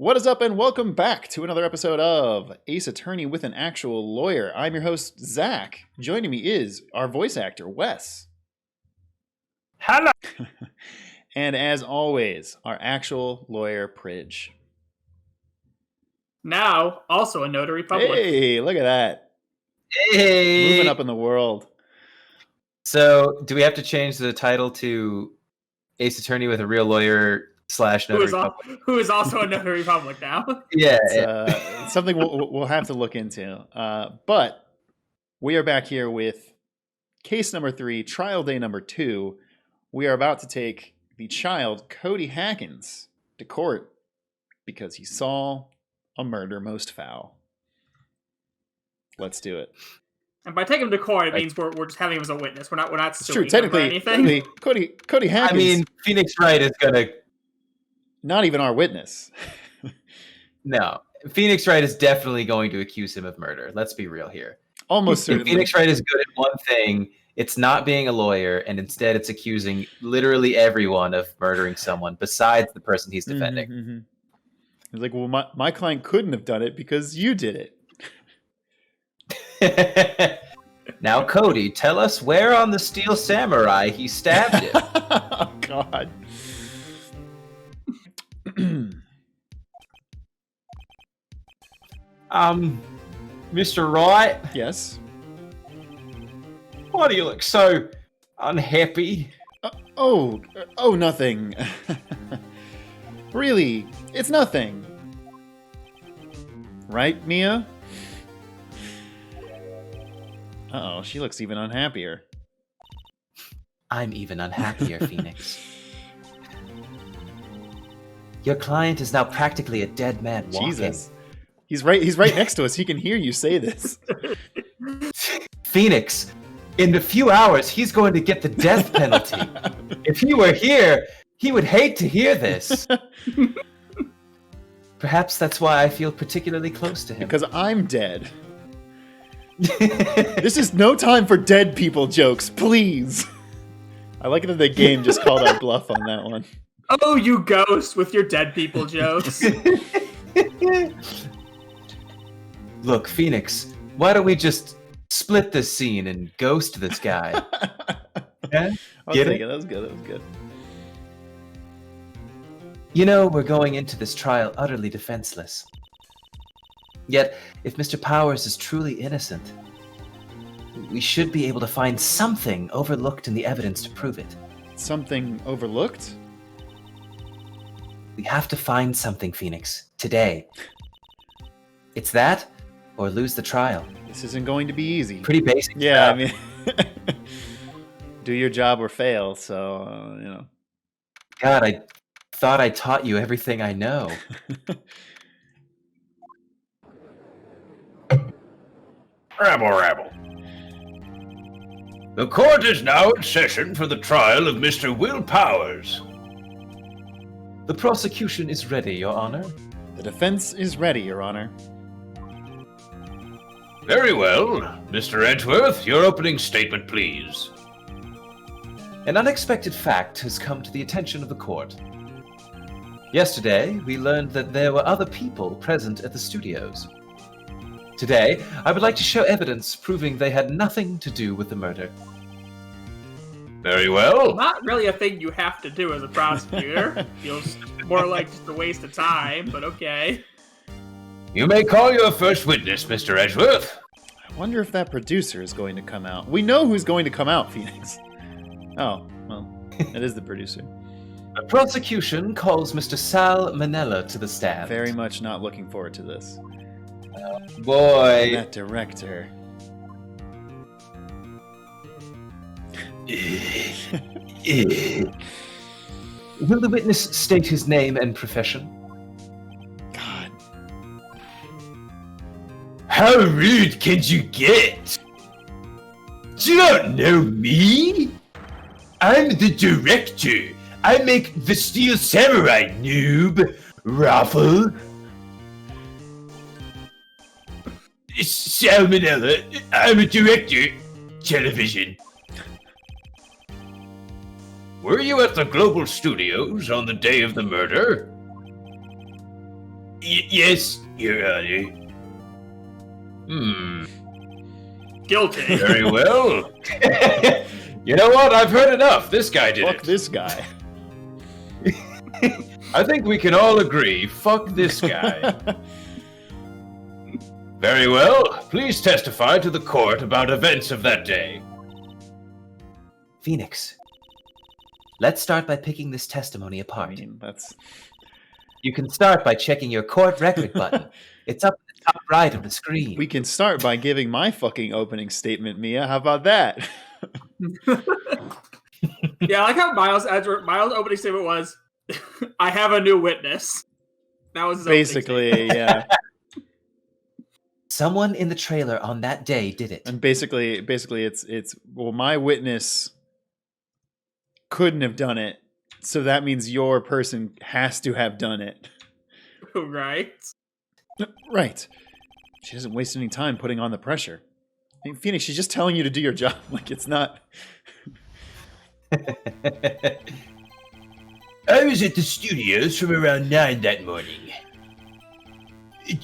What is up, and welcome back to another episode of Ace Attorney with an Actual Lawyer. I'm your host, Zach. Joining me is our voice actor, Wes. Hello. And as always, our actual lawyer, Pridge. Now, also a notary public. Hey, look at that. Hey! Moving up in the world. So, do we have to change the title to Ace Attorney with a Real Lawyer / Notary Public? Who is also a notary public now. Yeah. It's something we'll have to look into. But we are back here with case number 3, trial day number 2. We are about to take the child, Cody Hackins, to court because he saw a murder most foul. Let's do it. And by taking him to court, it means we're just having him as a witness. We're not It's true. suing him or anything. Technically, Cody Hackins. I mean, Phoenix Wright is gonna. Not even our witness. No, Phoenix Wright is definitely going to accuse him of murder. Let's be real here. Almost certainly. Phoenix Wright is good at one thing. It's not being a lawyer, and instead it's accusing literally everyone of murdering someone besides the person he's defending. Mm-hmm. He's like, well, my client couldn't have done it because you did it. Now, Cody, tell us where on the Steel Samurai he stabbed him. Oh, God. Mr. Wright? Yes? Why do you look so unhappy? Nothing. Really, it's nothing. Right, Mia? Uh-oh, she looks even unhappier. I'm even unhappier, Phoenix. Your client is now practically a dead man walking. Jesus. He's right next to us. He can hear you say this. Phoenix, in a few hours, he's going to get the death penalty. If he were here, he would hate to hear this. Perhaps that's why I feel particularly close to him. Because I'm dead. This is no time for dead people jokes, please. I like that the game just called our bluff on that one. Oh, you ghost with your dead people jokes. Look, Phoenix, why don't we just split this scene and ghost this guy? Yeah? I'll take it. That was good. You know, we're going into this trial utterly defenseless. Yet, if Mr. Powers is truly innocent, we should be able to find something overlooked in the evidence to prove it. Something overlooked? We have to find something, Phoenix, today. It's that, or lose the trial. This isn't going to be easy. Pretty basic Yeah, stuff. I mean, do your job or fail, so, you know. God, I thought I taught you everything I know. Rabble. The court is now in session for the trial of Mr. Will Powers. The prosecution is ready, Your Honor. The defense is ready, Your Honor. Very well. Mr. Edgeworth, your opening statement, please. An unexpected fact has come to the attention of the court. Yesterday, we learned that there were other people present at the studios. Today, I would like to show evidence proving they had nothing to do with the murder. Very well. Not really a thing you have to do as a prosecutor. Feels more like just a waste of time, but okay. You may call your first witness, Mr. Edgeworth. I wonder if that producer is going to come out. We know who's going to come out, Phoenix. Oh, well, it is the producer. The prosecution calls Mr. Sal Manella to the stand. Very much not looking forward to this. Boy. That director. Will the witness state his name and profession? God. How rude can you get? You don't know me? I'm the director. I make the Steel Samurai, noob. Raffle. Salmonella. I'm a director. Television. Were you at the Global Studios on the day of the murder? Yes, Your Honor. Guilty. Very well. You know what? I've heard enough. This guy did Fuck it. this guy. I think we can all agree. Fuck this guy. Very well. Please testify to the court about events of that day. Phoenix, let's start by picking this testimony I apart. mean, that's You can start by checking your court record button. It's up at the top right of the screen. we can start by giving my fucking opening statement, Mia. How about that? Yeah, I like how Miles' opening statement was, "I have a new witness." That was his opening Basically, yeah. Someone in the trailer on that day did it. And basically it's well, my witness couldn't have done it, so that means your person has to have done it. statement. Right? Right. She doesn't waste any time putting on the pressure. I mean, Phoenix, she's just telling you to do your job. Like, it's not. I was at the studios from around 9 that morning.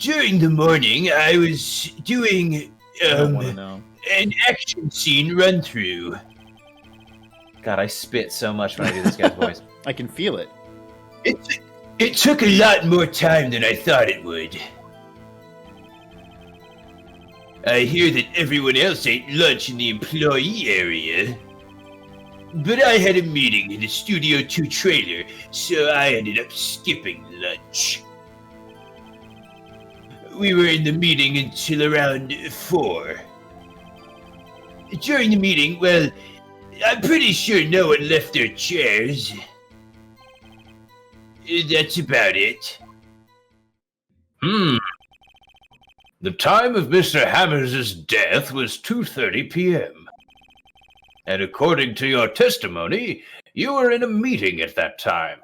During the morning, I was doing I don't want to know. an action scene run through. God, I spit so much when I do this guy's voice. I can feel it. It took a lot more time than I thought it would. I hear that everyone else ate lunch in the employee area. But I had a meeting in the Studio 2 trailer, so I ended up skipping lunch. We were in the meeting until around 4. During the meeting, well, I'm pretty sure no one left their chairs. That's about it. The time of Mr. Hammers' death was 2:30 p.m. And according to your testimony, you were in a meeting at that time.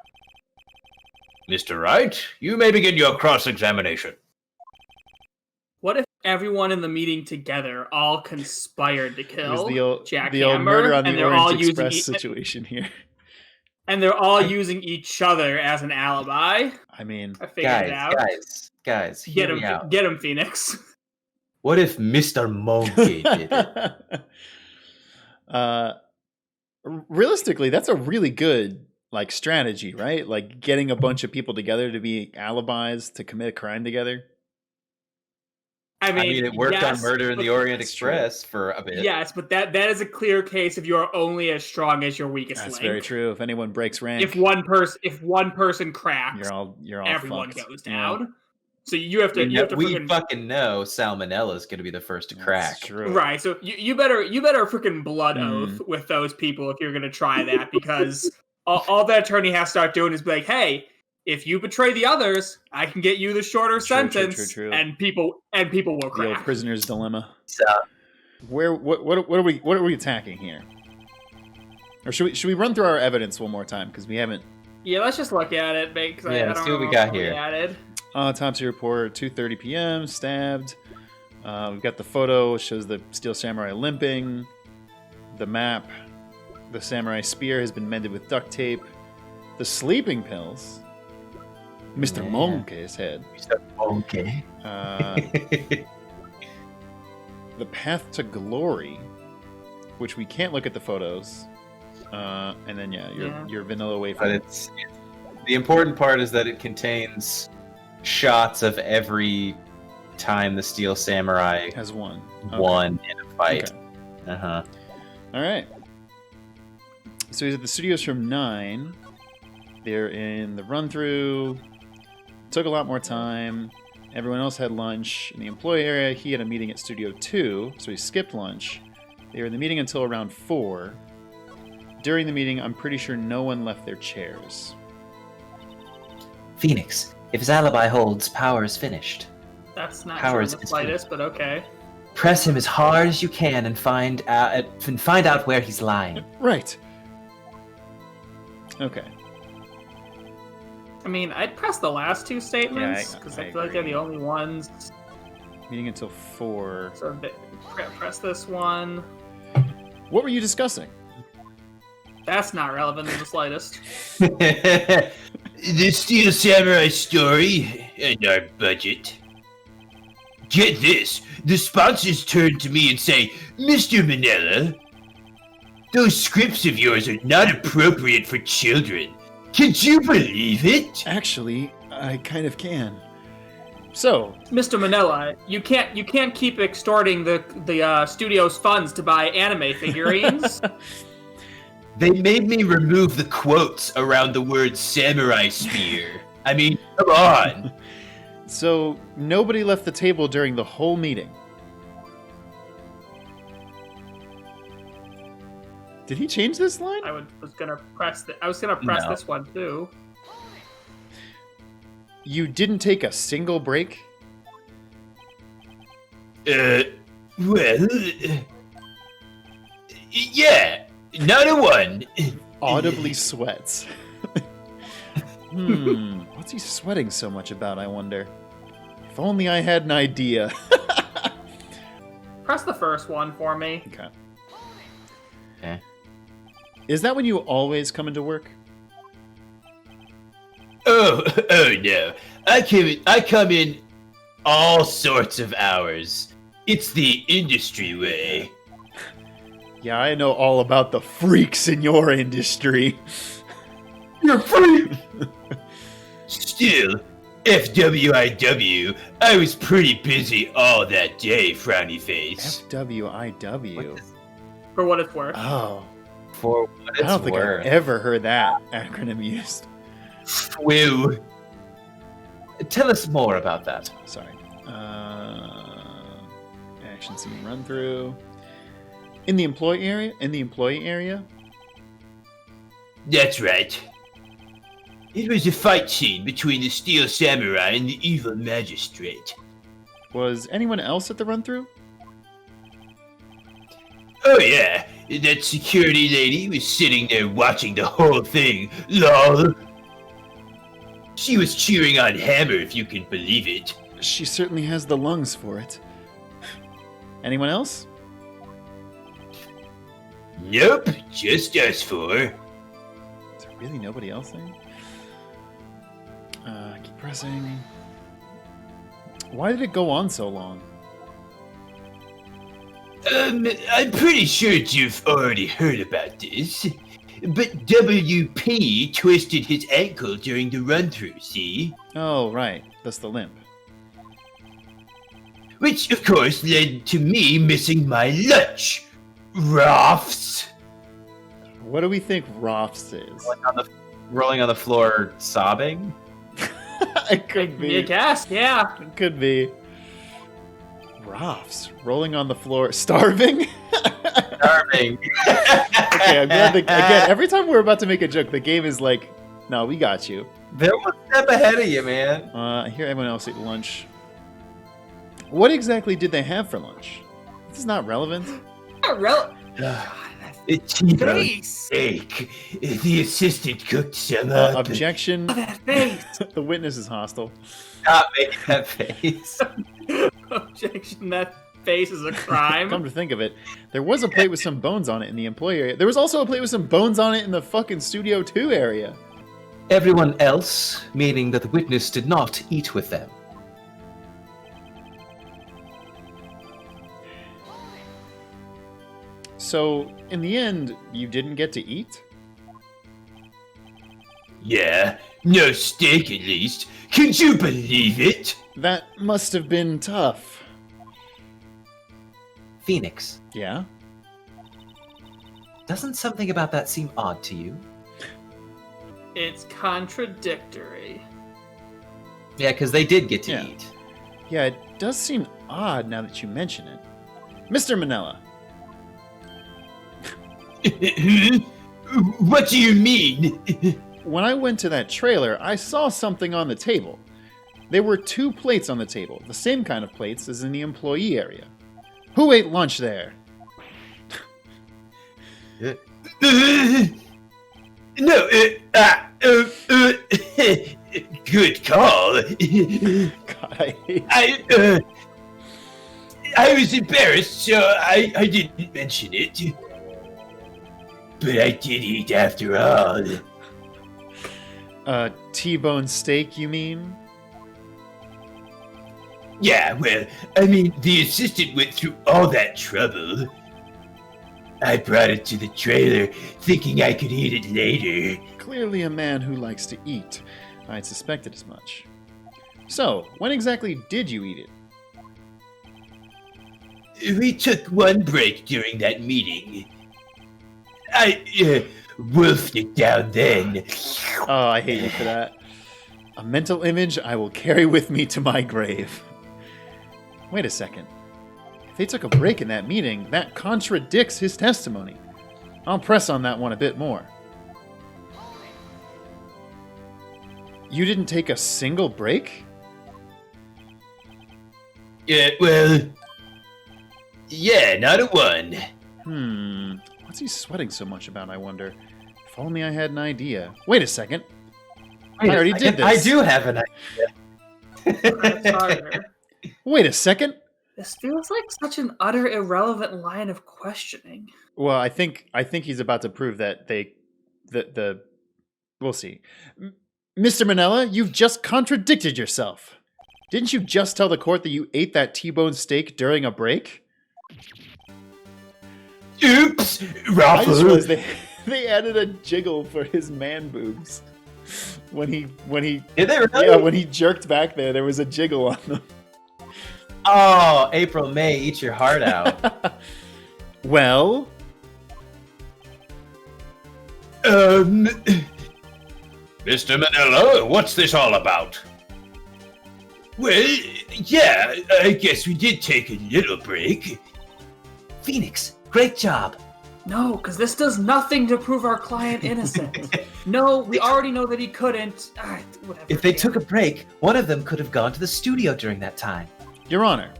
Mr. Wright, you may begin your cross-examination. What if everyone in the meeting together all conspired to It was kill the old, Jack the old Hammer, murder on and the they're all Orange using Express situation here. and they're all using each other as an alibi? I mean, I figured it out. Guys, Get hear me out. him, Phoenix. What if Mr. Monkey did it? Realistically, that's a really good like strategy, right? Like getting a bunch of people together to be alibis to commit a crime together. I mean, it worked yes, on Murder in but the Orient that's Express for a bit. Yes, but that is a clear case if you are only as strong as your weakest That's link. very true. If anyone breaks rank, If one person cracks, you're all everyone fucked. goes Yeah, down. So you have to. We freaking, fucking know Salmonella is going to be the first to that's crack. true. right. So you better freaking blood oath with those people if you're gonna try that, because all that attorney has to start doing is be like, hey, if you betray the others, I can get you the shorter sentence, True. and people will The old crack. prisoner's dilemma. So, What are we attacking here? Or should we run through our evidence one more time because we haven't? Yeah, let's just look at it, because I let's don't see what know we got what here. added. Autopsy report, 2:30 p.m. Stabbed. We've got the photo. Shows the steel samurai limping. The map. The samurai spear has been mended with duct tape. The sleeping pills. Mr. Yeah. Monkey's head. Mr. Monkey. The path to glory, which we can't look at the photos. And then your vanilla wafer. But it's the important part is that it contains shots of every time the Steel Samurai has won. won in a fight. Okay. All right. So he's at the studios from 9. They're in the run through. Took a lot more time. Everyone else had lunch in the employee area. He had a meeting at Studio 2, so he skipped lunch. They were in the meeting until around 4. During the meeting, I'm pretty sure no one left their chairs. Phoenix, if his alibi holds, power is finished. That's not Powers true in the is slightest, but okay. Press him as hard as you can and find out where he's lying. Right. Okay. I mean, I'd press the last two statements Yeah, because I I feel like they're agree. the only ones. Meeting until 4. So press this one. What were you discussing? That's not relevant in the slightest. The Steel Samurai story. and our budget. Get this, the sponsors turn to me and say, Mr. Manila, those scripts of yours are not appropriate for children. Can you believe it? Actually, I kind of can. So, Mr. Manila, you can't keep extorting the studio's funds to buy anime figurines. They made me remove the quotes around the word samurai spear. I mean, come on. so nobody left the table during the whole meeting. Did he change this line? I was gonna press this one too. You didn't take a single break? Well, yeah, not a one. Audibly sweats. What's he sweating so much about, I wonder? If only I had an idea. Press the first one for me. Okay. Okay. Is that when you always come into work? Oh no. I come in all sorts of hours. It's the industry way. Yeah, I know all about the freaks in your industry. You're free! Still, FWIW, I was pretty busy all that day, frowny face. FWIW. For what it's worth. Oh, For what it's I don't think worth. I've ever heard that acronym used. Woo. Tell us more about that. Sorry. Action scene run through. In the employee area? That's right. It was a fight scene between the Steel Samurai and the evil magistrate. Was anyone else at the run through? Oh yeah, that security lady was sitting there watching the whole thing. LOL. She was cheering on Hammer, if you can believe it. She certainly has the lungs for it. Anyone else? Nope, just us four. Is there really nobody else there? Keep pressing. Why did it go on so long? I'm pretty sure you've already heard about this. But WP twisted his ankle during the run-through, see? Oh, right. That's the limp. Which, of course, led to me missing my lunch. Roths. What do we think Roths is? Rolling on the floor, sobbing. It could I be. guess, yeah. It could be. Roths. Rolling on the floor. Starving? Starving. Okay, I'm glad again, every time we're about to make a joke, the game is like, no, we got you. They're one step ahead of you, man. I hear everyone else ate lunch. What exactly did they have for lunch? This is not relevant. Not real. A T-bone Face. steak. The assistant cooked some up. Objection. That face. The witness is hostile. Stop making that face. Objection. That face is a crime. Come to think of it, there was a plate with some bones on it in the employee area. There was also a plate with some bones on it in the fucking Studio 2 area. Everyone else, meaning that the witness did not eat with them. So, in the end, you didn't get to eat? Yeah, no steak at least. Can you believe it? That must have been tough. Phoenix, Yeah? doesn't something about that seem odd to you? It's contradictory. Yeah, because they did get to Yeah. eat. Yeah, it does seem odd now that you mention it. Mr. Manila, What do you mean? when I went to that trailer, I saw something on the table. There were 2 plates on the table, the same kind of plates as in the employee area. Who ate lunch there? No, good call. God, I hate I was embarrassed, so I didn't mention it. But I did eat after all. T-bone steak, you mean? Yeah, well, I mean, the assistant went through all that trouble. I brought it to the trailer, thinking I could eat it later. Clearly a man who likes to eat. I'd suspected as much. So, when exactly did you eat it? We took one break during that meeting. I wolfed it down then. Oh, I hate you for that. A mental image I will carry with me to my grave. Wait a second. If they took a break in that meeting, that contradicts his testimony. I'll press on that one a bit more. You didn't take a single break? Yeah, well... Yeah, not a one. What's he sweating so much about, I wonder? If only I had an idea. Wait a second. I already did this. I do have an idea. That's harder. Wait a second. This feels like such an utter irrelevant line of questioning. Well, I think he's about to prove that we'll see. Mr. Manella, you've just contradicted yourself. Didn't you just tell the court that you ate that T-bone steak during a break? Oops! I just Raffle! realized they added a jiggle for his man boobs. When he Did they really? yeah, when he jerked back there was a jiggle on them. Oh, April May, eat your heart out. Well, Mr. Manila, what's this all about? Well, yeah, I guess we did take a little break. Phoenix, great job. No, because this does nothing to prove our client innocent. No, we already know that he couldn't. Whatever. If they took a break, one of them could have gone to the studio during that time. Your Honor,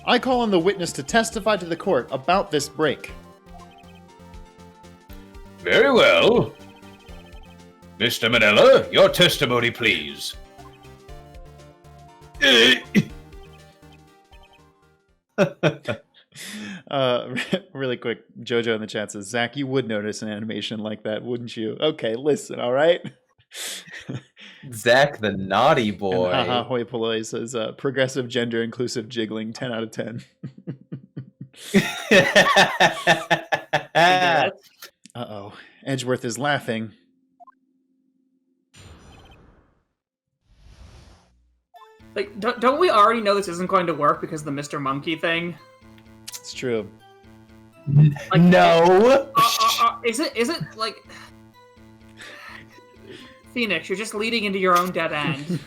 I call on the witness to testify to the court about this break. Very well. Mr. Manila, your testimony, please. Really quick, Jojo in the chat says, Zach, you would notice an animation like that, wouldn't you? Okay, listen, all right? Zach, the naughty boy. And haha, hoi polloi says, progressive gender inclusive jiggling, 10 out of 10. Uh-oh, Edgeworth is laughing. Like, don't we already know this isn't going to work because of the Mr. Monkey thing? It's true. Like, No. Is it like Phoenix? You're just leading into your own dead end.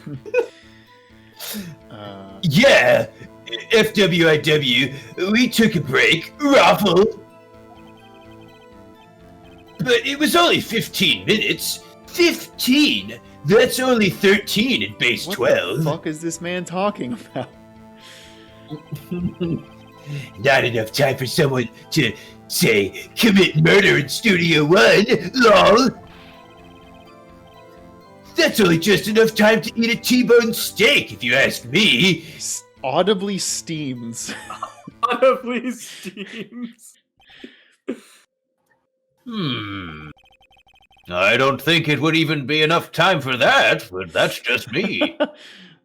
Yeah, FWIW, we took a break, Raffle. But it was only 15 minutes. 15? That's only 13 in base 12. What the fuck is this man talking about? Not enough time for someone to, say, commit murder in Studio One, lol. That's only just enough time to eat a T-bone steak, if you ask me. Audibly steams. Audibly steams. I don't think it would even be enough time for that, but that's just me.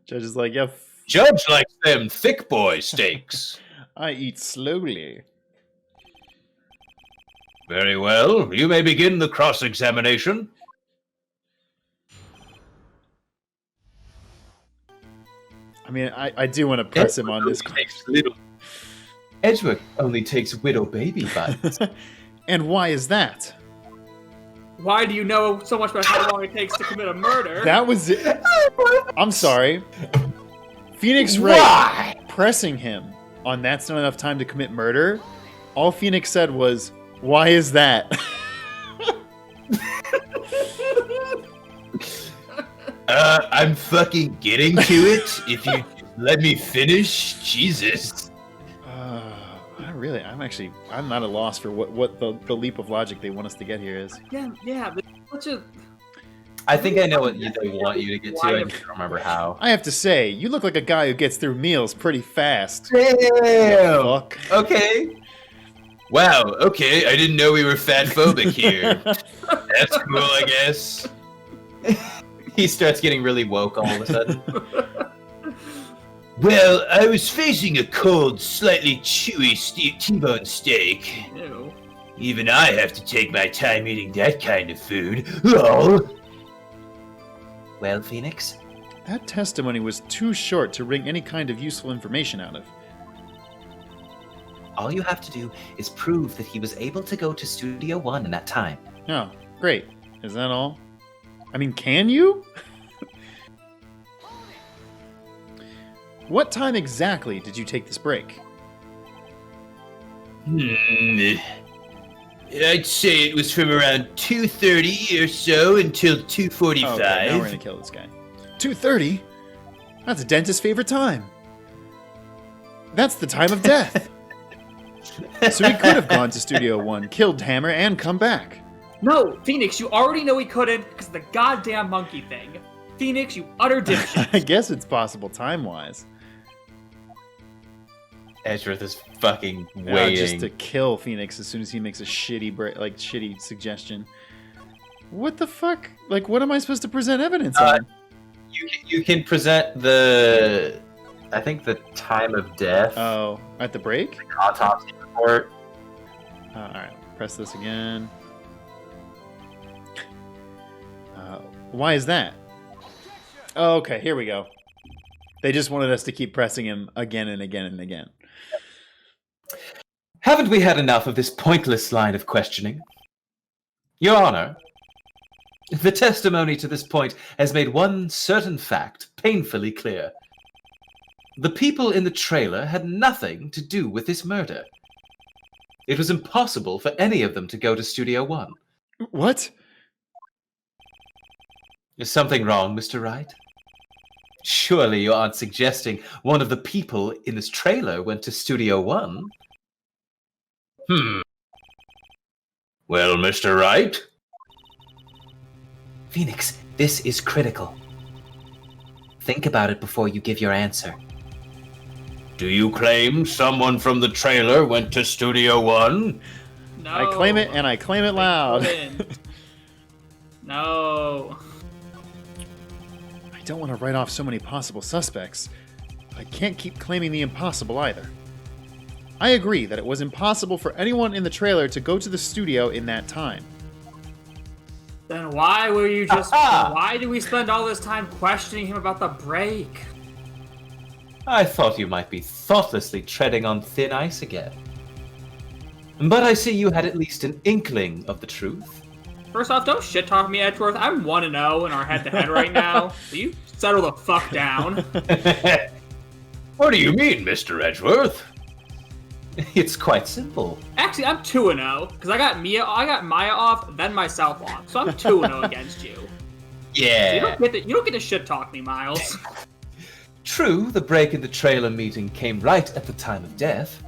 Judge is like, yeah, Judge likes them thick boy steaks. I eat slowly. Very well. You may begin the cross-examination. I mean, I do want to press him on this. Edgeworth only takes widow baby bites. And why is that? Why do you know so much about how long it takes to commit a murder? That was it. I'm sorry. Phoenix Wright pressing him on that's not enough time to commit murder. All Phoenix said was, why is that? I'm fucking getting to it. If you let me finish, Jesus. I'm not at a loss for what the leap of logic they want us to get here is. Yeah, but such a... I think I know what they want you to get to. I just don't remember how. I have to say, you look like a guy who gets through meals pretty fast. Damn. Fuck. Okay. Wow, okay, I didn't know we were fatphobic here. That's cool, I guess. He starts getting really woke all of a sudden. Well, I was facing a cold, slightly chewy T-bone steak. Ew. Even I have to take my time eating that kind of food. Oh. Well, Phoenix, That testimony was too short to wring any kind of useful information out of. all you have to do is prove that he was able to go to Studio One in that time. Oh, great. Is that all? I mean, can you? What time exactly did you take this break? I'd say it was from around 2:30 or so until 2:45. Oh, okay, now we're gonna kill this guy. 2:30? That's a dentist's favorite time. That's the time of death. So he could have gone to Studio One, killed Hammer, and come back. No, Phoenix, you already know he couldn't because of the goddamn monkey thing. Phoenix, you utter dipshit. I guess it's possible time-wise. Edgeworth is fucking Yeah, just to kill Phoenix as soon as he makes a shitty suggestion. What the fuck? Like, what am I supposed to present evidence on? You can present the, I think the time of death. Oh, at the break? Autopsy report. Alright, press this again. Why is that? Oh, okay, here we go. They just wanted us to keep pressing him again and again and again. Haven't we had enough of this pointless line of questioning? Your Honor, the testimony to this point has made one certain fact painfully clear. The people in the trailer had nothing to do with this murder. It was impossible for any of them to go to Studio One. What? Is something wrong, Mr. Wright? Surely you aren't suggesting one of the people in this trailer went to Studio One? Well, Mr. Wright? Phoenix, this is critical. Think about it before you give your answer. Do you claim someone from the trailer went to Studio One? No. I claim it, and I claim it loud. No. I don't want to write off so many possible suspects, but I can't keep claiming the impossible either. I agree that it was impossible for anyone in the trailer to go to the studio in that time. Then why were you just... Why did we spend all this time questioning him about the break? I thought you might be thoughtlessly treading on thin ice again. But I see you had at least an inkling of the truth. First off, don't shit talk me, Edgeworth. I'm 1-0 in our head-to-head right now. So you settle the fuck down. What do you mean, Mr. Edgeworth? It's quite simple. Actually, I'm 2-0 because I got Maya off, then myself off. So I'm 2-0 against you. Yeah. You don't get to shit talk me, Miles. True, the break in the trailer meeting came right at the time of death.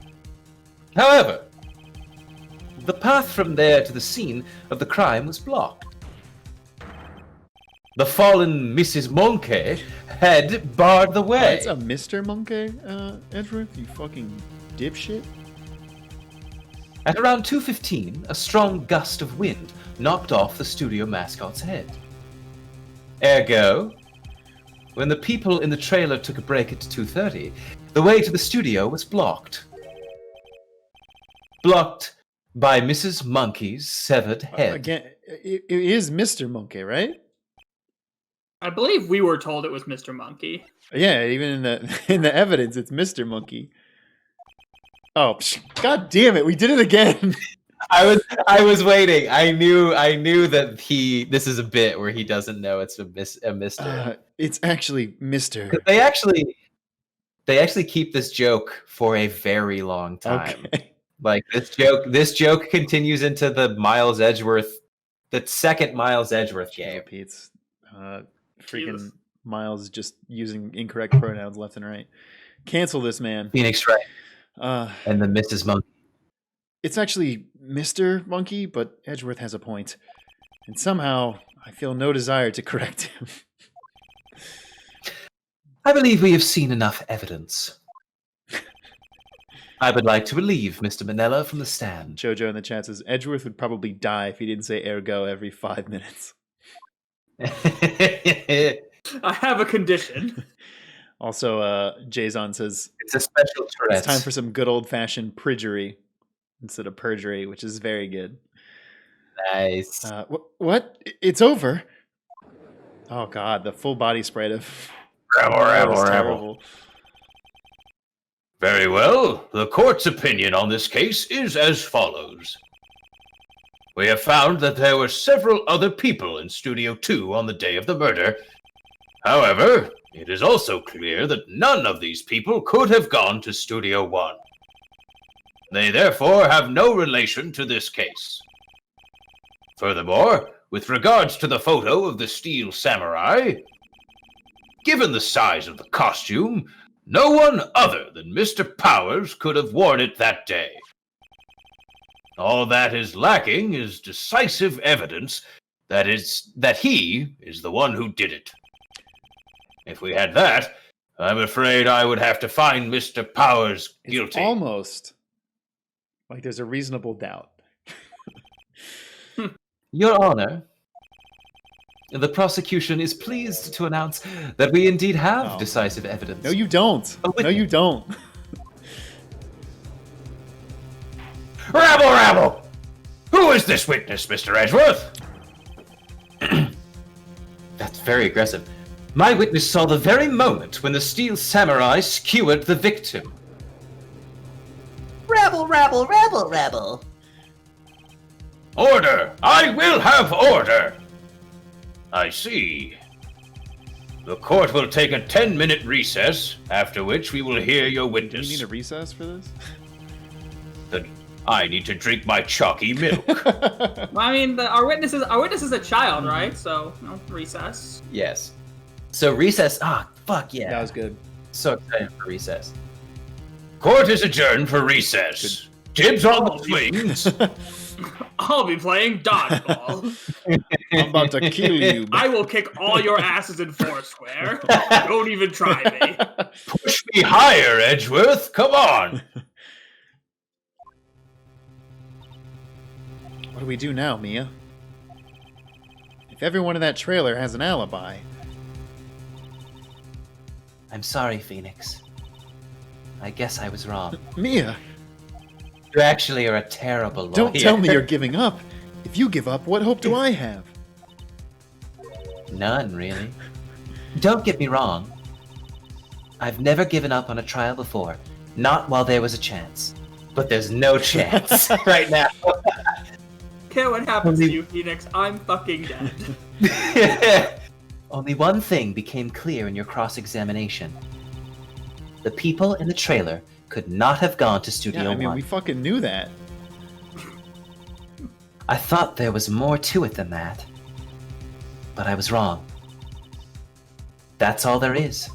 However, the path from there to the scene of the crime was blocked. The fallen Mrs. Monkey had barred the way. It's a Mr. Monkey, Edgeworth, you fucking dipshit. At around 2:15, a strong gust of wind knocked off the studio mascot's head. Ergo, when the people in the trailer took a break at 2:30, the way to the studio was blocked. Blocked by Mrs. Monkey's severed head. Again, it is Mr. Monkey, right? I believe we were told it was Mr. Monkey. Yeah, even in the evidence, it's Mr. Monkey. Oh, god damn it! We did it again. I was waiting. I knew that this is a bit where he doesn't know it's a Mr. It's actually Mr. They actually keep this joke for a very long time. Okay. Like this joke continues into the second Miles Edgeworth game. Pete's freaking Miles is just using incorrect pronouns left and right. Cancel this, man. Phoenix Wright and the Mrs. Monkey. It's actually Mr. Monkey, but Edgeworth has a point. And somehow, I feel no desire to correct him. I believe we have seen enough evidence. I would like to relieve Mr. Manella from the stand. Jojo in the chat says, Edgeworth would probably die if he didn't say ergo every 5 minutes. I have a condition. Also, Jason says It's a special Tourette's. it's time for some good old-fashioned perjury instead of perjury, which is very good. Nice. What? It's over? Oh God, the full body spread of Rabble, that rabble, was rabble. terrible. Very well. The court's opinion on this case is as follows. We have found that there were several other people in Studio 2 on the day of the murder. However, it is also clear that none of these people could have gone to Studio 1. They therefore have no relation to this case. Furthermore, with regards to the photo of the Steel Samurai, given the size of the costume, no one other than Mr. Powers could have worn it that day. All that is lacking is decisive evidence that he is the one who did it. If we had that, I'm afraid I would have to find Mr. Powers guilty. It's almost like there's a reasonable doubt. Your Honor, the prosecution is pleased to announce that we indeed have decisive evidence. No, you don't. Oh, No, you don't. Rabble, rabble! Who is this witness, Mr. Edgeworth? That's very aggressive. My witness saw the very moment when the Steel Samurai skewered the victim. Rabble, rabble, rabble, rabble. Order! I will have order! I see. The court will take a 10-minute recess, after which we will hear your Do you witness. need a recess for this? I need to drink my chalky milk. I mean, our witness is a child, right? So, recess. Yes. So recess. Fuck yeah. That was good. So excited for recess. Court is adjourned for recess. Dibs on the swings. I'll be playing dodgeball. I'm about to kill you. I will kick all your asses in Foursquare. Don't even try me. Push me higher, Edgeworth. Come on. What do we do now, Mia? If everyone in that trailer has an alibi. I'm sorry, Phoenix. I guess I was wrong. Mia, You actually are a terrible lawyer. don't tell me you're giving up. If you give up, what hope do I have? None, really. Don't get me wrong. I've never given up on a trial before. Not while there was a chance. But there's no chance right now. Care what happens to you, Phoenix. I'm fucking dead. Only one thing became clear in your cross-examination. The people in the trailer could not have gone to Studio Yeah, I mean, 1. we fucking knew that. I thought there was more to it than that. But I was wrong. That's all there is.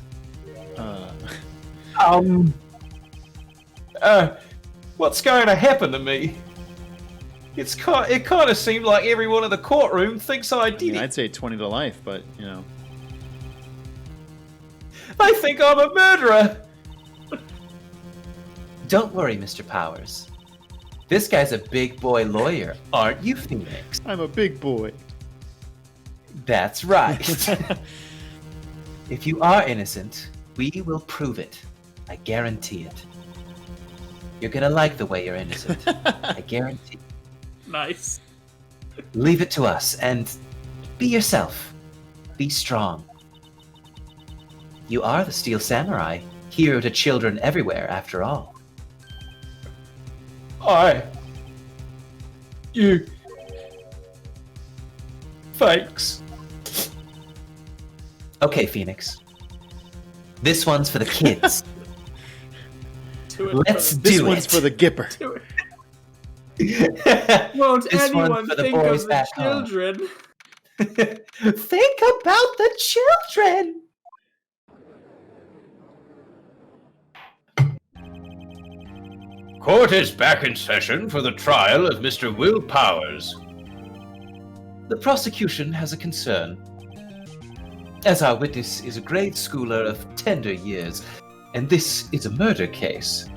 What's going to happen to me? It kind of seemed like everyone in the courtroom thinks I I did mean, it. I'd say 20 to life, but, you know. They think I'm a murderer. Don't worry, Mr. Powers. This guy's a big boy lawyer, aren't you, Phoenix? I'm a big boy. That's right. If you are innocent, we will prove it. I guarantee it. You're gonna like the way you're innocent. I guarantee. Nice. Leave it to us and be yourself. Be strong. You are the Steel Samurai, hero to children everywhere, after all. Thanks. Okay, Phoenix. This one's for the kids. Do it Let's for This do one's it. for the Gipper. do it. Won't This one's anyone for the think boys of the back home. children? Think about the children! Court is back in session for the trial of Mr. Will Powers. The prosecution has a concern. As our witness is a grade schooler of tender years, and this is a murder case,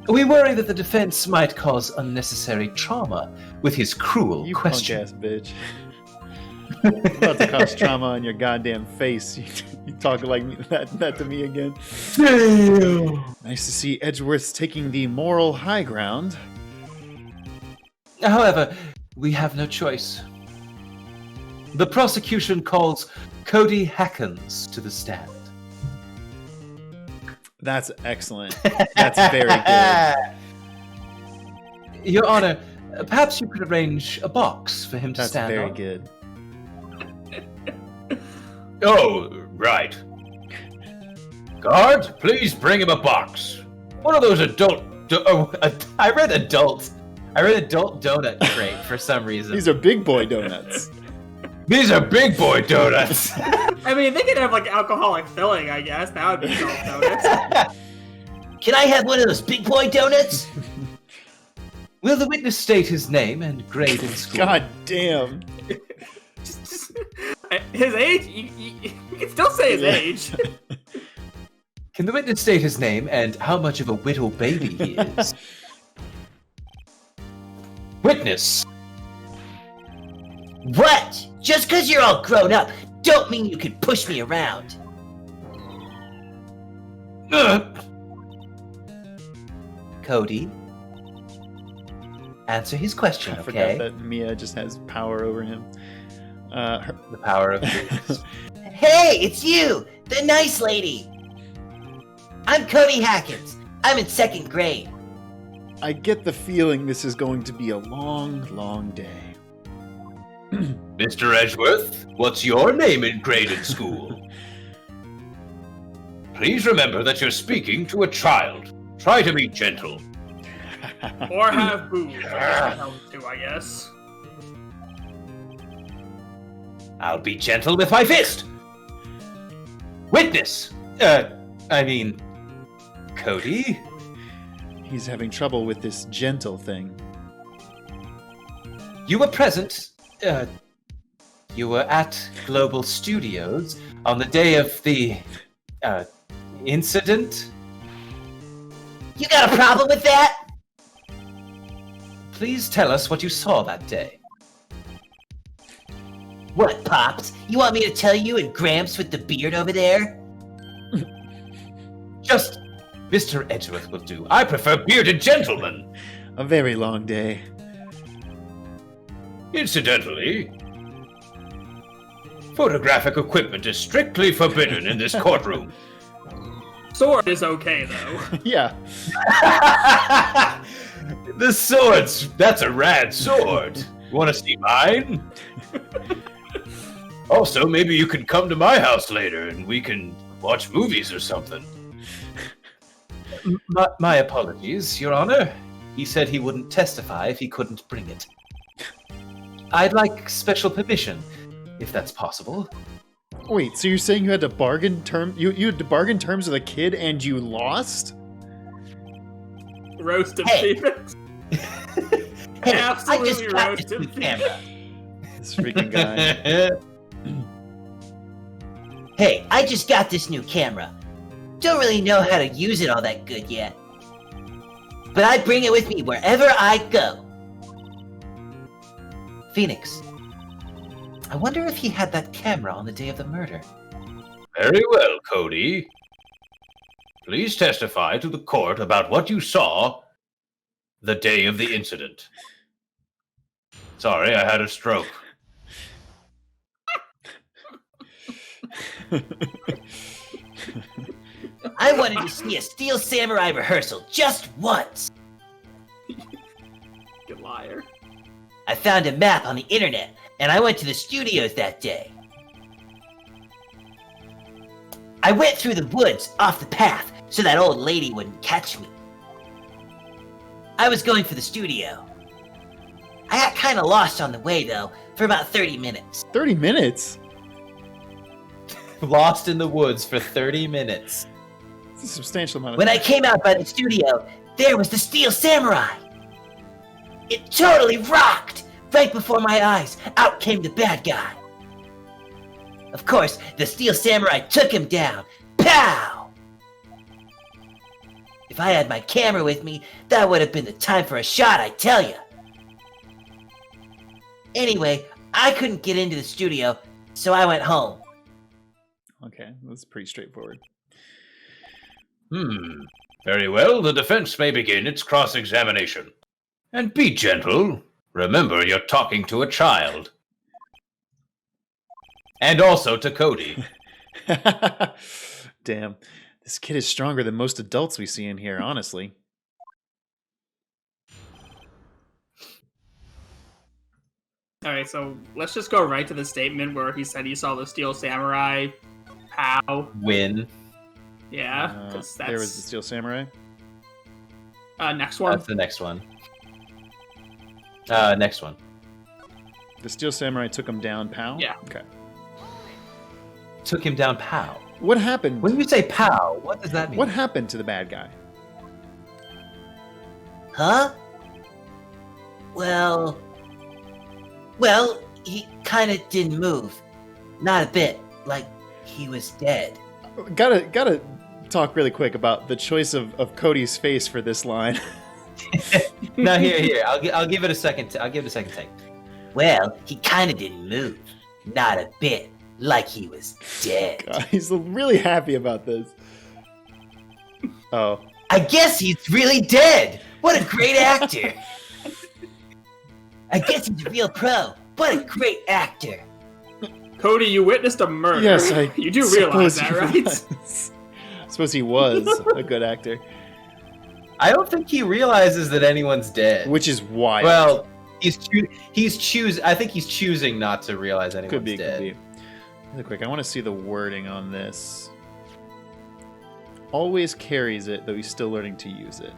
we worry that the defense might cause unnecessary trauma with his cruel You punk question. ass bitch. About to cause trauma on your goddamn face. You talk like that to me again. Damn. Nice to see Edgeworth's taking the moral high ground. However, we have no choice. The prosecution calls Cody Hackens to the stand. That's excellent. That's very good. Your Honor, perhaps you could arrange a box for him to That's stand very on. good. Oh, right. Guard, please bring him a box. One of those adult... I read adult. I read adult donut crate for some reason. These are big boy donuts. These are big boy donuts. I mean, they could have like alcoholic filling, I guess. That would be adult donuts. Can I have one of those big boy donuts? Will the witness state his name and grade in school? God damn. His age? You can still say his age. Can the witness state his name and how much of a whittle baby he is? Witness. What? Just because you're all grown up, don't mean you can push me around. Cody, answer his question, I forgot okay? that Mia just has power over him. The power of witness. Hey, it's you, the nice lady. I'm Cody Hackens. I'm in 2nd grade. I get the feeling this is going to be a long, long day. Mr. Edgeworth, what's your name in grade in school? Please remember that you're speaking to a child. Try to be gentle. Or have booze. Too, I guess. I'll be gentle with my fist. Witness. Cody? He's having trouble with this gentle thing. You were present. You were at Global Studios on the day of the incident. You got a problem with that? Please tell us what you saw that day. What, Pops? You want me to tell you and Gramps with the beard over there? Just Mr. Edgeworth will do. I prefer bearded gentlemen. A very long day. Incidentally, photographic equipment is strictly forbidden in this courtroom. Sword is okay, though. Yeah. The sword's... That's a rad sword. Want to see mine? Also, maybe you can come to my house later and we can watch movies or something. My apologies, Your Honor. He said he wouldn't testify if he couldn't bring it. I'd like special permission, if that's possible. Wait, so you're saying you had to bargain you had to bargain terms with a kid and you lost? Roast him, Hey. Phoenix. Hey, Absolutely I just got roast this new him. camera. This freaking guy. Hey, I just got this new camera. Don't really know how to use it all that good yet. But I bring it with me wherever I go. Phoenix, I wonder if he had that camera on the day of the murder. Very well, Cody. Please testify to the court about what you saw the day of the incident. Sorry, I had a stroke. I wanted to see a Steel Samurai rehearsal just once. You liar. I found a map on the internet, and I went to the studios that day. I went through the woods off the path so that old lady wouldn't catch me. I was going for the studio. I got kind of lost on the way, though, for about 30 minutes. 30 minutes? Lost in the woods for 30 minutes. It's a substantial amount of When time. I came out by the studio, there was the Steel Samurai. It totally rocked! Right before my eyes, out came the bad guy. Of course, the Steel Samurai took him down. Pow! If I had my camera with me, that would have been the time for a shot, I tell ya. Anyway, I couldn't get into the studio, so I went home. Okay, that's pretty straightforward. Very well, the defense may begin its cross-examination. And be gentle. Remember, you're talking to a child. And also to Cody. Damn. This kid is stronger than most adults we see in here, honestly. All right, so let's just go right to the statement where he said he saw the Steel Samurai. How? Win. Yeah, because that's... There was the Steel Samurai. Next one. That's the next one. Next one. The Steel Samurai took him down, pow? Yeah. Okay. Took him down, pow. What happened? When you say pow, what does that mean? What happened to the bad guy? Huh? Well, he kind of didn't move. Not a bit. Like he was dead. Gotta talk really quick about the choice of Cody's face for this line. No, here. I'll give it a second. I'll give it a second take. Well, he kind of didn't move. Not a bit. Like he was dead. God, he's really happy about this. Oh. I guess he's really dead. What a great actor. I guess he's a real pro. What a great actor. Cody, you witnessed a murder. Yes, you do realize that, right? I suppose he was a good actor. I don't think he realizes that anyone's dead. Which is wild. Well, I think he's choosing not to realize anyone's dead. Could be. Really quick, I want to see the wording on this. Always carries it, though he's still learning to use it.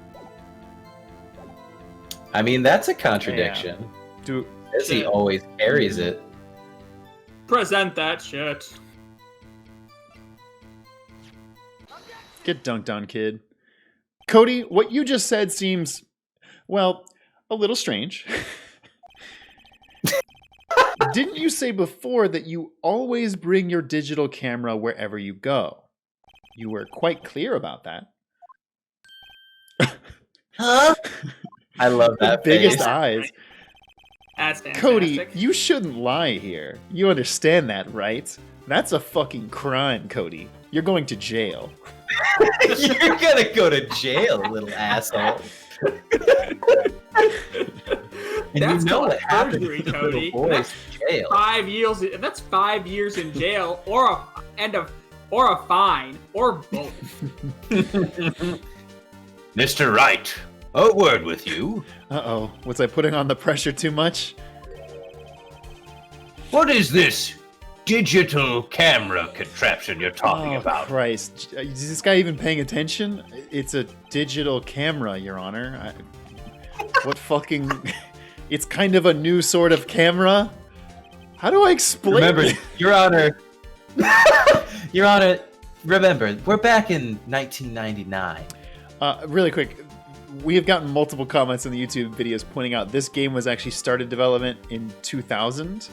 I mean, that's a contradiction. Yeah. Says he always carries it. Present that shit. Get dunked on, kid. Cody, what you just said seems, well, a little strange. Didn't you say before that you always bring your digital camera wherever you go? You were quite clear about that. Huh? I love that Biggest face. eyes. That's fantastic. Cody, you shouldn't lie here. You understand that, right? That's a fucking crime, Cody. You're going to jail. You're gonna go to jail, little asshole. And That's you know called what happened perjury, to the Cody. little boy's jail. 5 years. That's 5 years in jail, or a fine, or both. Mr. Wright, a word with you. Uh-oh. Was I putting on the pressure too much? What is this digital camera contraption you're talking about? Christ. Is this guy even paying attention? It's a digital camera, Your Honor. What fucking... It's kind of a new sort of camera? How do I explain Remember, it? Your Honor... Your Honor, remember, we're back in 1999. Really quick, we have gotten multiple comments in the YouTube videos pointing out this game was actually started development in 2000.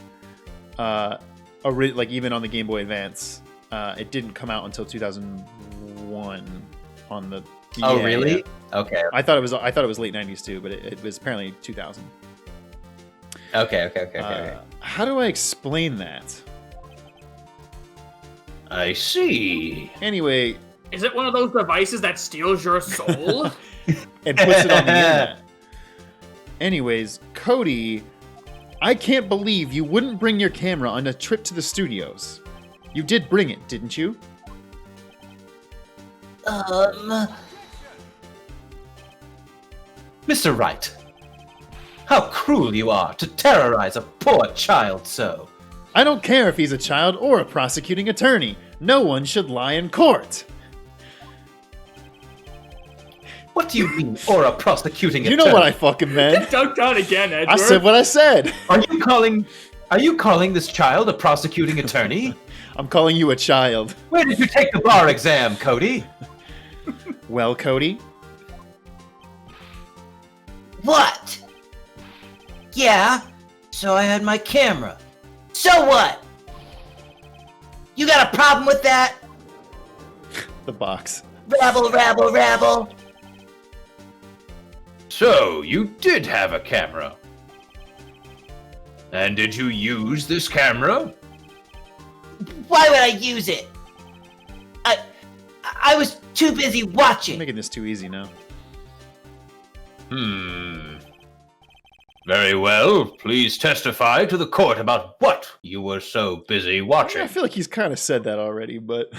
Like even on the Game Boy Advance, it didn't come out until 2001 on the. Oh, really? Yeah. Okay. I thought it was late 90s too, but it was apparently 2000. Okay. How do I explain that? I see. Anyway, Is it one of those devices that steals your soul? and puts it on the internet. Anyways, Cody, I can't believe you wouldn't bring your camera on a trip to the studios. You did bring it, didn't you? Mr. Wright, how cruel you are to terrorize a poor child so. I don't care if he's a child or a prosecuting attorney. No one should lie in court. What do you mean, or a prosecuting attorney? You know what I fucking meant. Dunked on again, Edward. I said what I said. Are you calling this child a prosecuting attorney? I'm calling you a child. Where did you take the bar exam, Cody? Well, Cody, What? Yeah, so I had my camera. So what? You got a problem with that? the box. Rabble, rabble, rabble. So, you did have a camera. And did you use this camera? Why would I use it? I was too busy I'm watching. making this too easy now. Very well. Please testify to the court about what you were so busy watching. I feel like he's kind of said that already, but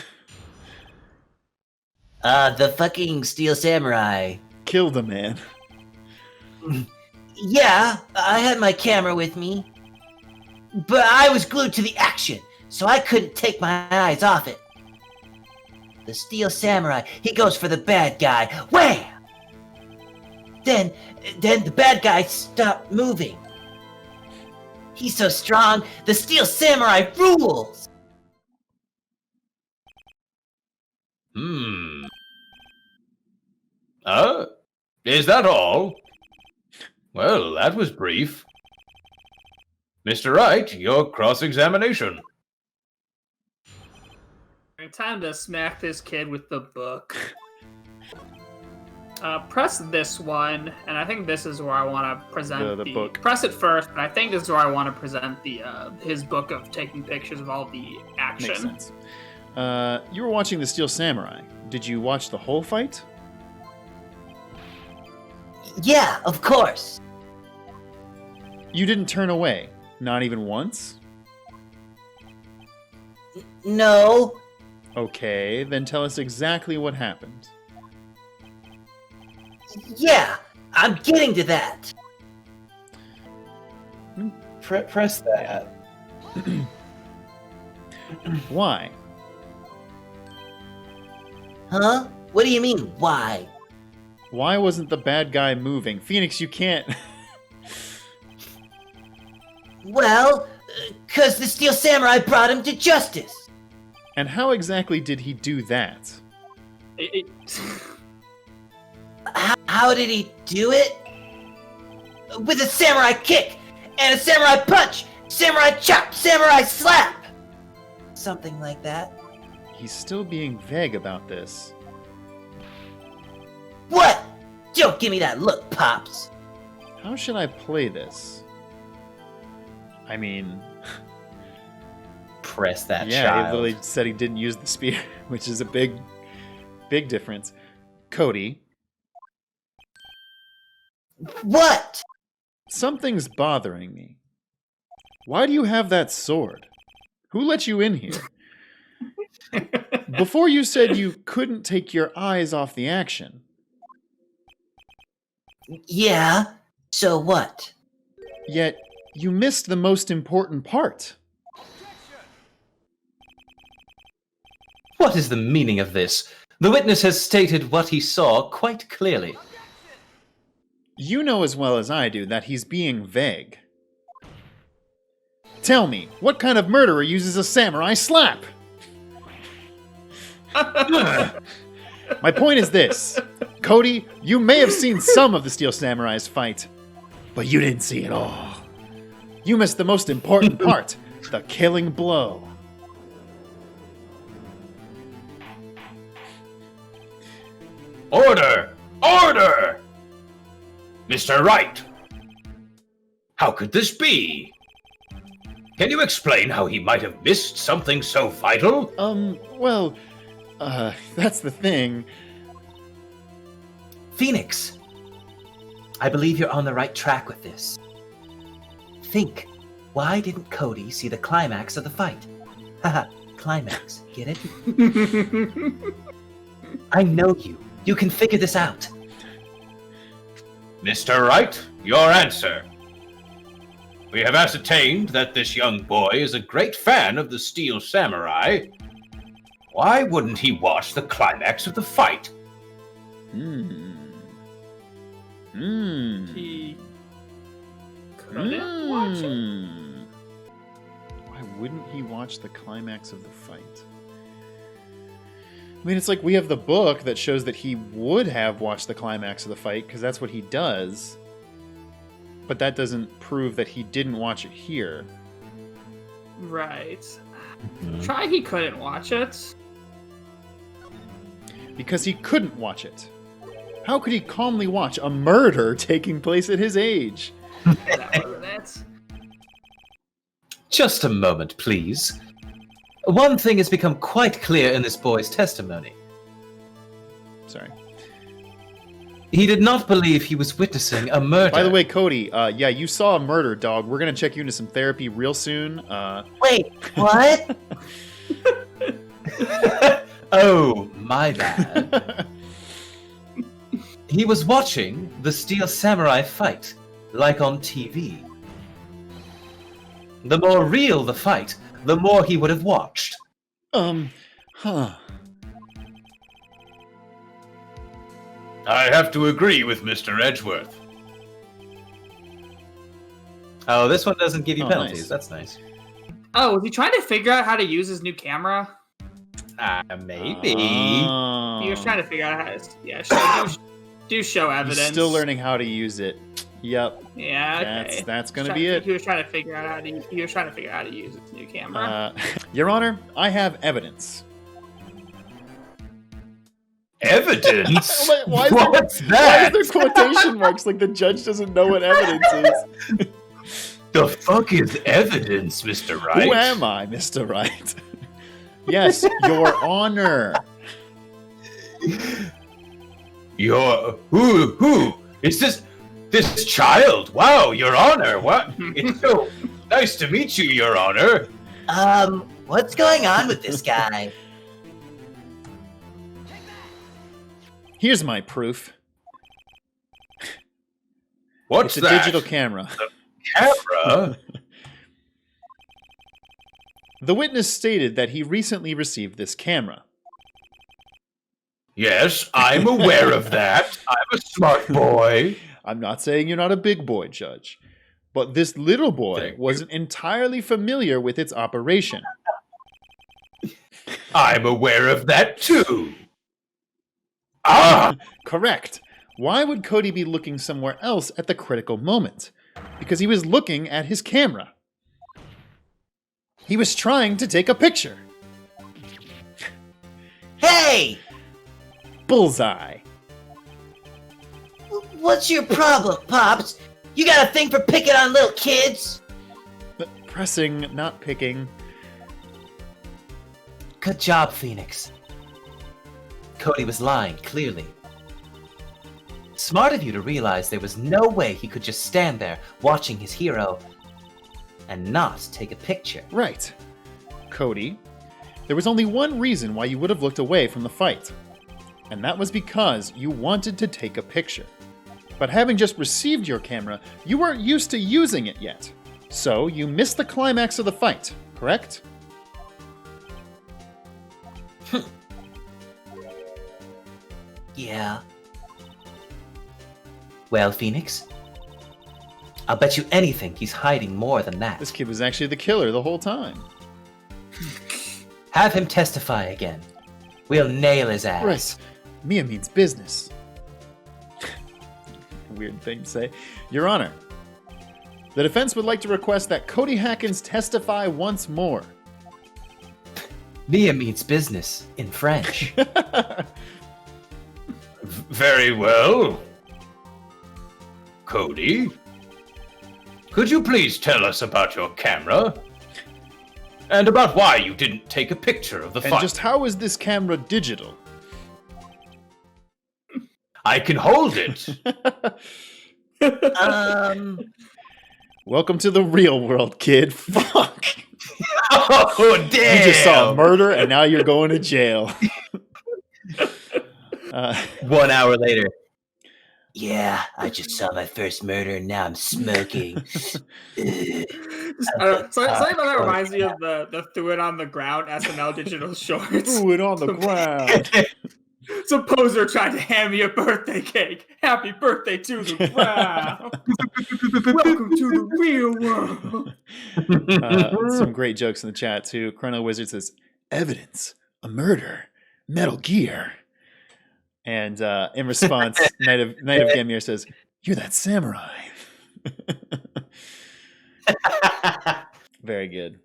The fucking Steel Samurai. killed a man. Yeah, I had my camera with me. But I was glued to the action, so I couldn't take my eyes off it. The Steel Samurai, he goes for the bad guy. Wham! Then the bad guy stopped moving. He's so strong, the Steel Samurai rules! Is that all? Well, that was brief. Mr. Wright, your cross-examination. Time to smack this kid with the book. Press this one, and I think this is where I want to present the book. Press it first, but I think this is where I want to present the his book of taking pictures of all the action. Makes sense. You were watching the Steel Samurai. Did you watch the whole fight? Yeah, of course. You didn't turn away, not even once? No. Okay, then tell us exactly what happened. Yeah, I'm getting to that. Press that. Why? Huh? What do you mean, why? Why wasn't the bad guy moving? Phoenix, you can't... Well, 'cause the Steel Samurai brought him to justice. And how exactly did he do that? How did he do it? With a samurai kick, and a samurai punch, samurai chop, samurai slap! Something like that. He's still being vague about this. What? Don't give me that look, Pops. How should I play this? I mean... Press that yeah, child. he literally said he didn't use the spear, which is a big difference. Cody, What? something's bothering me. Why do you have that sword? Who let you in here? Before you said you couldn't take your eyes off the action. Yeah, so what? Yet, you missed the most important part. What is the meaning of this? The witness has stated what he saw quite clearly. You know as well as I do that he's being vague. Tell me, what kind of murderer uses a samurai slap? My point is this. Cody, you may have seen some of the Steel Samurai's fight, but you didn't see it all. You missed the most important part, the killing blow. Order! Order! Mr. Wright! How could this be? Can you explain how he might have missed something so vital? Well, that's the thing. Phoenix, I believe you're on the right track with this. Think, why didn't Cody see the climax of the fight? Haha, climax, get it? I know you. You can figure this out. Mr. Wright, your answer. We have ascertained that this young boy is a great fan of the Steel Samurai. Why wouldn't he watch the climax of the fight? He couldn't watch it. Why wouldn't he watch the climax of the fight? I mean, it's like we have the book that shows that he would have watched the climax of the fight because that's what he does. But that doesn't prove that he didn't watch it here. Right. Try he couldn't watch it. Because he couldn't watch it. How could he calmly watch a murder taking place at his age? That wasn't it. Just a moment, please. One thing has become quite clear in this boy's testimony. Sorry. He did not believe he was witnessing a murder. By the way, Cody, yeah, you saw a murder, dog. We're going to check you into some therapy real soon. Wait, what? Oh, my bad. He was watching the Steel Samurai fight, like on TV. The more real the fight, the more he would have watched. Huh. I have to agree with Mr. Edgeworth. Oh, this one doesn't give you Oh, penalties. nice. That's nice. Oh, was he trying to figure out how to use his new camera? Maybe. Oh. He was trying to figure out how to. Yeah, do show evidence. He's still learning how to use it. Yep. Yeah, okay. That's going to be it. He was trying to figure out how to. He was trying to figure out how to use his new camera. Your Honor, I have evidence. Evidence? Why is What's Why that? is there quotation marks like the judge doesn't know what evidence is? The fuck is evidence, Mr. Wright? Who am I, Mr. Wright? Yes, Your Honor. Who? Is this child? Wow, Your Honor, what? It's so nice to meet you, Your Honor. What's going on with this guy? Here's my proof. What's It's a that? digital camera. Camera? The witness stated that he recently received this camera. Yes, I'm aware of that. I'm a smart boy. I'm not saying you're not a big boy, Judge, but this little boy Thank you. wasn't entirely familiar with its operation. I'm aware of that too. Ah! Correct. Why would Cody be looking somewhere else at the critical moment? Because he was looking at his camera. He was trying to take a picture. Hey! Bullseye. What's your problem, Pops? You got a thing for picking on little kids? Pressing, not picking. Good job, Phoenix. Cody was lying, clearly. Smart of you to realize there was no way he could just stand there watching his hero and not take a picture. Right. Cody, there was only one reason why you would have looked away from the fight. And that was because you wanted to take a picture. But having just received your camera, you weren't used to using it yet. So you missed the climax of the fight, correct? Yeah. Well, Phoenix, I'll bet you anything he's hiding more than that. This kid was actually the killer the whole time. Have him testify again. We'll nail his ass. Right. Mia means business. Weird thing to say. Your Honor, the defense would like to request that Cody Hackins testify once more. Mia means business in French. Very well. Cody, could you please tell us about your camera? And about why you didn't take a picture of the And fight? just how is this camera digital? I can hold it. Welcome to the real world, kid. Fuck. Oh, damn! You just saw a murder and now you're going to jail. 1 hour later. Yeah, I just saw my first murder and now I'm smoking. Something about that reminds me of the threw it on the ground SNL digital shorts. Threw it on the ground. Suppose they're trying to hand me a birthday cake. Happy birthday to the ground. Welcome to the real world. Some great jokes in the chat too. Chrono Wizard says, "Evidence, a murder, Metal Gear." And in response, Knight of Gamir says, "You're that samurai." Very good.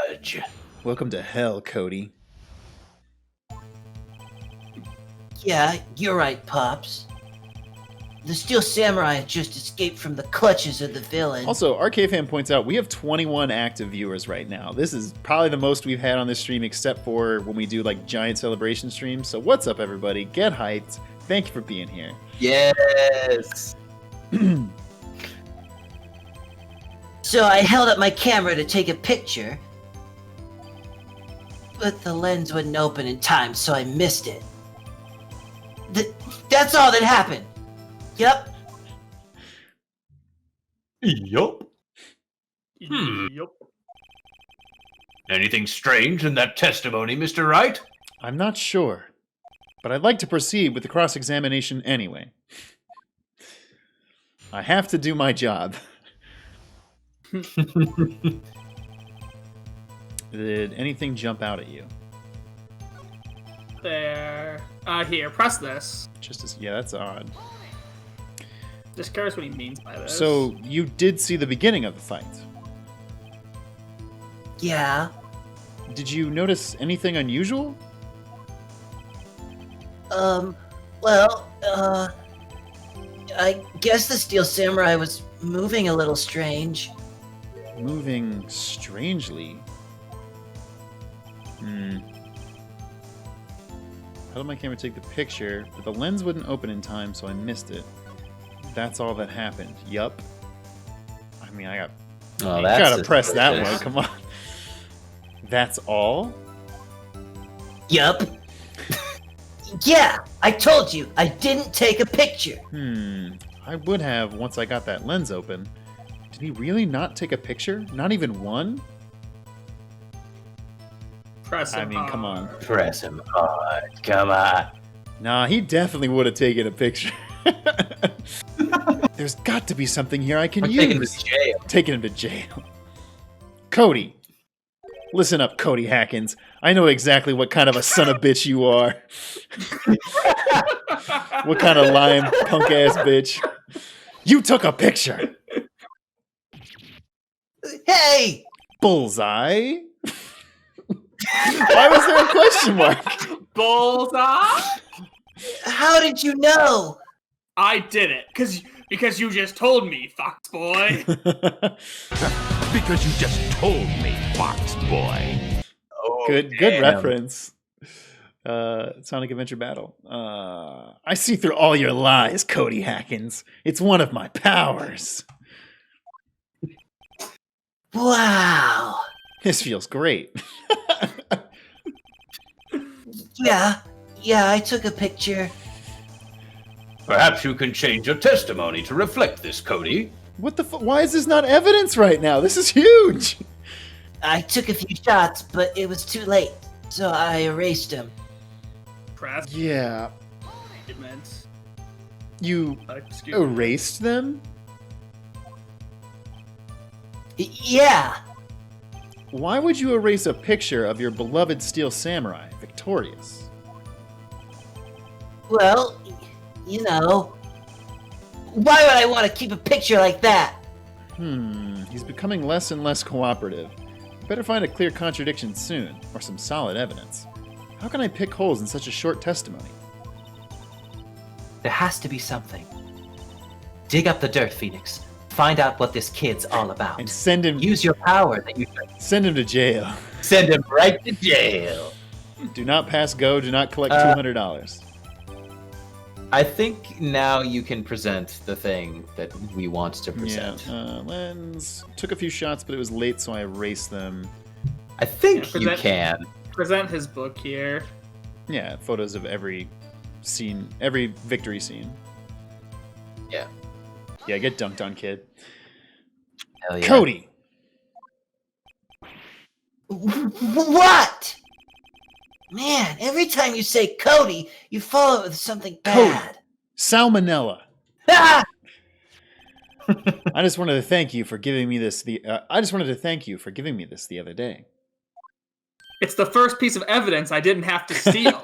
Judge. Welcome to hell, Cody. Yeah, you're right, Pops. The Steel Samurai had just escaped from the clutches of the villain. Also, RK-Fan points out we have 21 active viewers right now. This is probably the most we've had on this stream, except for when we do like giant celebration streams. So what's up, everybody? Get hyped. Thank you for being here. Yes. So I held up my camera to take a picture, but the lens wouldn't open in time, so I missed it. That's all that happened. Yep. Yup. Yup. Anything strange in that testimony, Mr. Wright? I'm not sure, but I'd like to proceed with the cross-examination anyway. I have to do my job. Did anything jump out at you? There. Here, press this. Yeah, that's odd. Just curious what he means by this. So you did see the beginning of the fight. Yeah. Did you notice anything unusual? I guess the Steel Samurai was moving a little strange. Moving strangely. How did my camera take the picture? But the lens wouldn't open in time, so I missed it. That's all that happened. Yup. I mean, I gotta press that one. Come on. That's all? Yup. Yeah, I told you, I didn't take a picture. I would have once I got that lens open. Did he really not take a picture? Not even one? Press him hard. Come on. Press him hard. Come on. Nah, he definitely would have taken a picture. There's got to be something here I can use. Taking him to jail. Taking him to jail. Cody. Listen up, Cody Hackins. I know exactly what kind of a son of bitch you are. What kind of lying punk ass bitch. You took a picture. Hey! Bullseye. Why was there a question mark? Bullseye? How did you know? I did it, because you just told me, Fox Boy. Because you just told me, Fox Boy. Oh, Good damn. reference. Sonic Adventure Battle. I see through all your lies, Cody Hackins. It's one of my powers. Wow. This feels great. Yeah, I took a picture. Perhaps you can change your testimony to reflect this, Cody. What the why is this not evidence right now? This is huge. I took a few shots, but it was too late, so I erased them. Press. Yeah. Documents. You Excuse me. erased them? Yeah. Why would you erase a picture of your beloved Steel Samurai, victorious? Well, you know. Why would I want to keep a picture like that? He's becoming less and less cooperative. You better find a clear contradiction soon, or some solid evidence. How can I pick holes in such a short testimony? There has to be something. Dig up the dirt, Phoenix. Find out what this kid's all about. And send him Use your power that you send him to jail. send him right to jail. Do not pass go, do not collect $200. I think now you can present the thing that we want to present. Lens. Took a few shots, but it was late, so I erased them. I think Yeah, you can. Present his book here. Yeah, photos of every scene, every victory scene. Yeah. Yeah, get dunked on, kid. Hell yeah. Cody! What? Man, every time you say Cody, you follow it with something bad. Salmonella. Ah! I just wanted to thank you for giving me this. I just wanted to thank you for giving me this the other day. It's the first piece of evidence I didn't have to steal.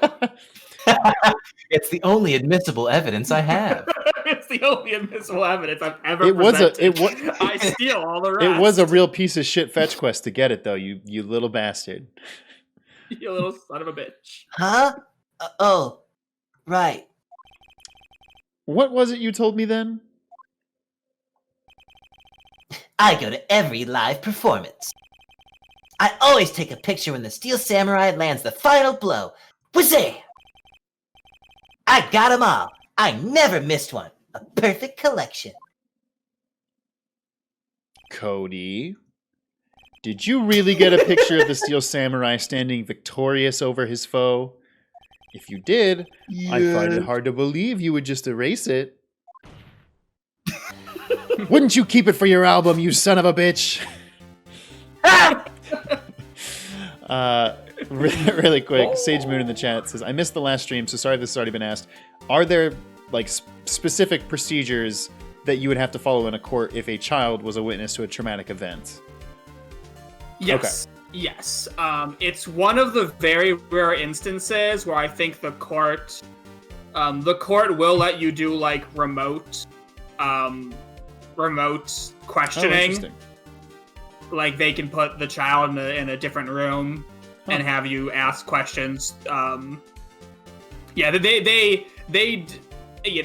It's the only admissible evidence I have. It's the only admissible evidence I've ever It was presented. I steal all the rest. It was a real piece of shit fetch quest to get it, though. You little bastard. You little son of a bitch. Huh? Oh, right. What was it you told me then? I go to every live performance. I always take a picture when the Steel Samurai lands the final blow. Wazam! I got 'em all. I never missed one. A perfect collection. Cody, did you really get a picture of the Steel Samurai standing victorious over his foe? If you did, I find it hard to believe you would just erase it. Wouldn't you keep it for your album, you son of a bitch? Really quick, Sage Moon in the chat says, I missed the last stream, so sorry if this has already been asked. Are there like specific procedures that you would have to follow in a court if a child was a witness to a traumatic event? Yes. Okay. Yes. It's one of the very rare instances where I think the court will let you do like remote questioning. Oh, like they can put the child in a different room and have you ask questions.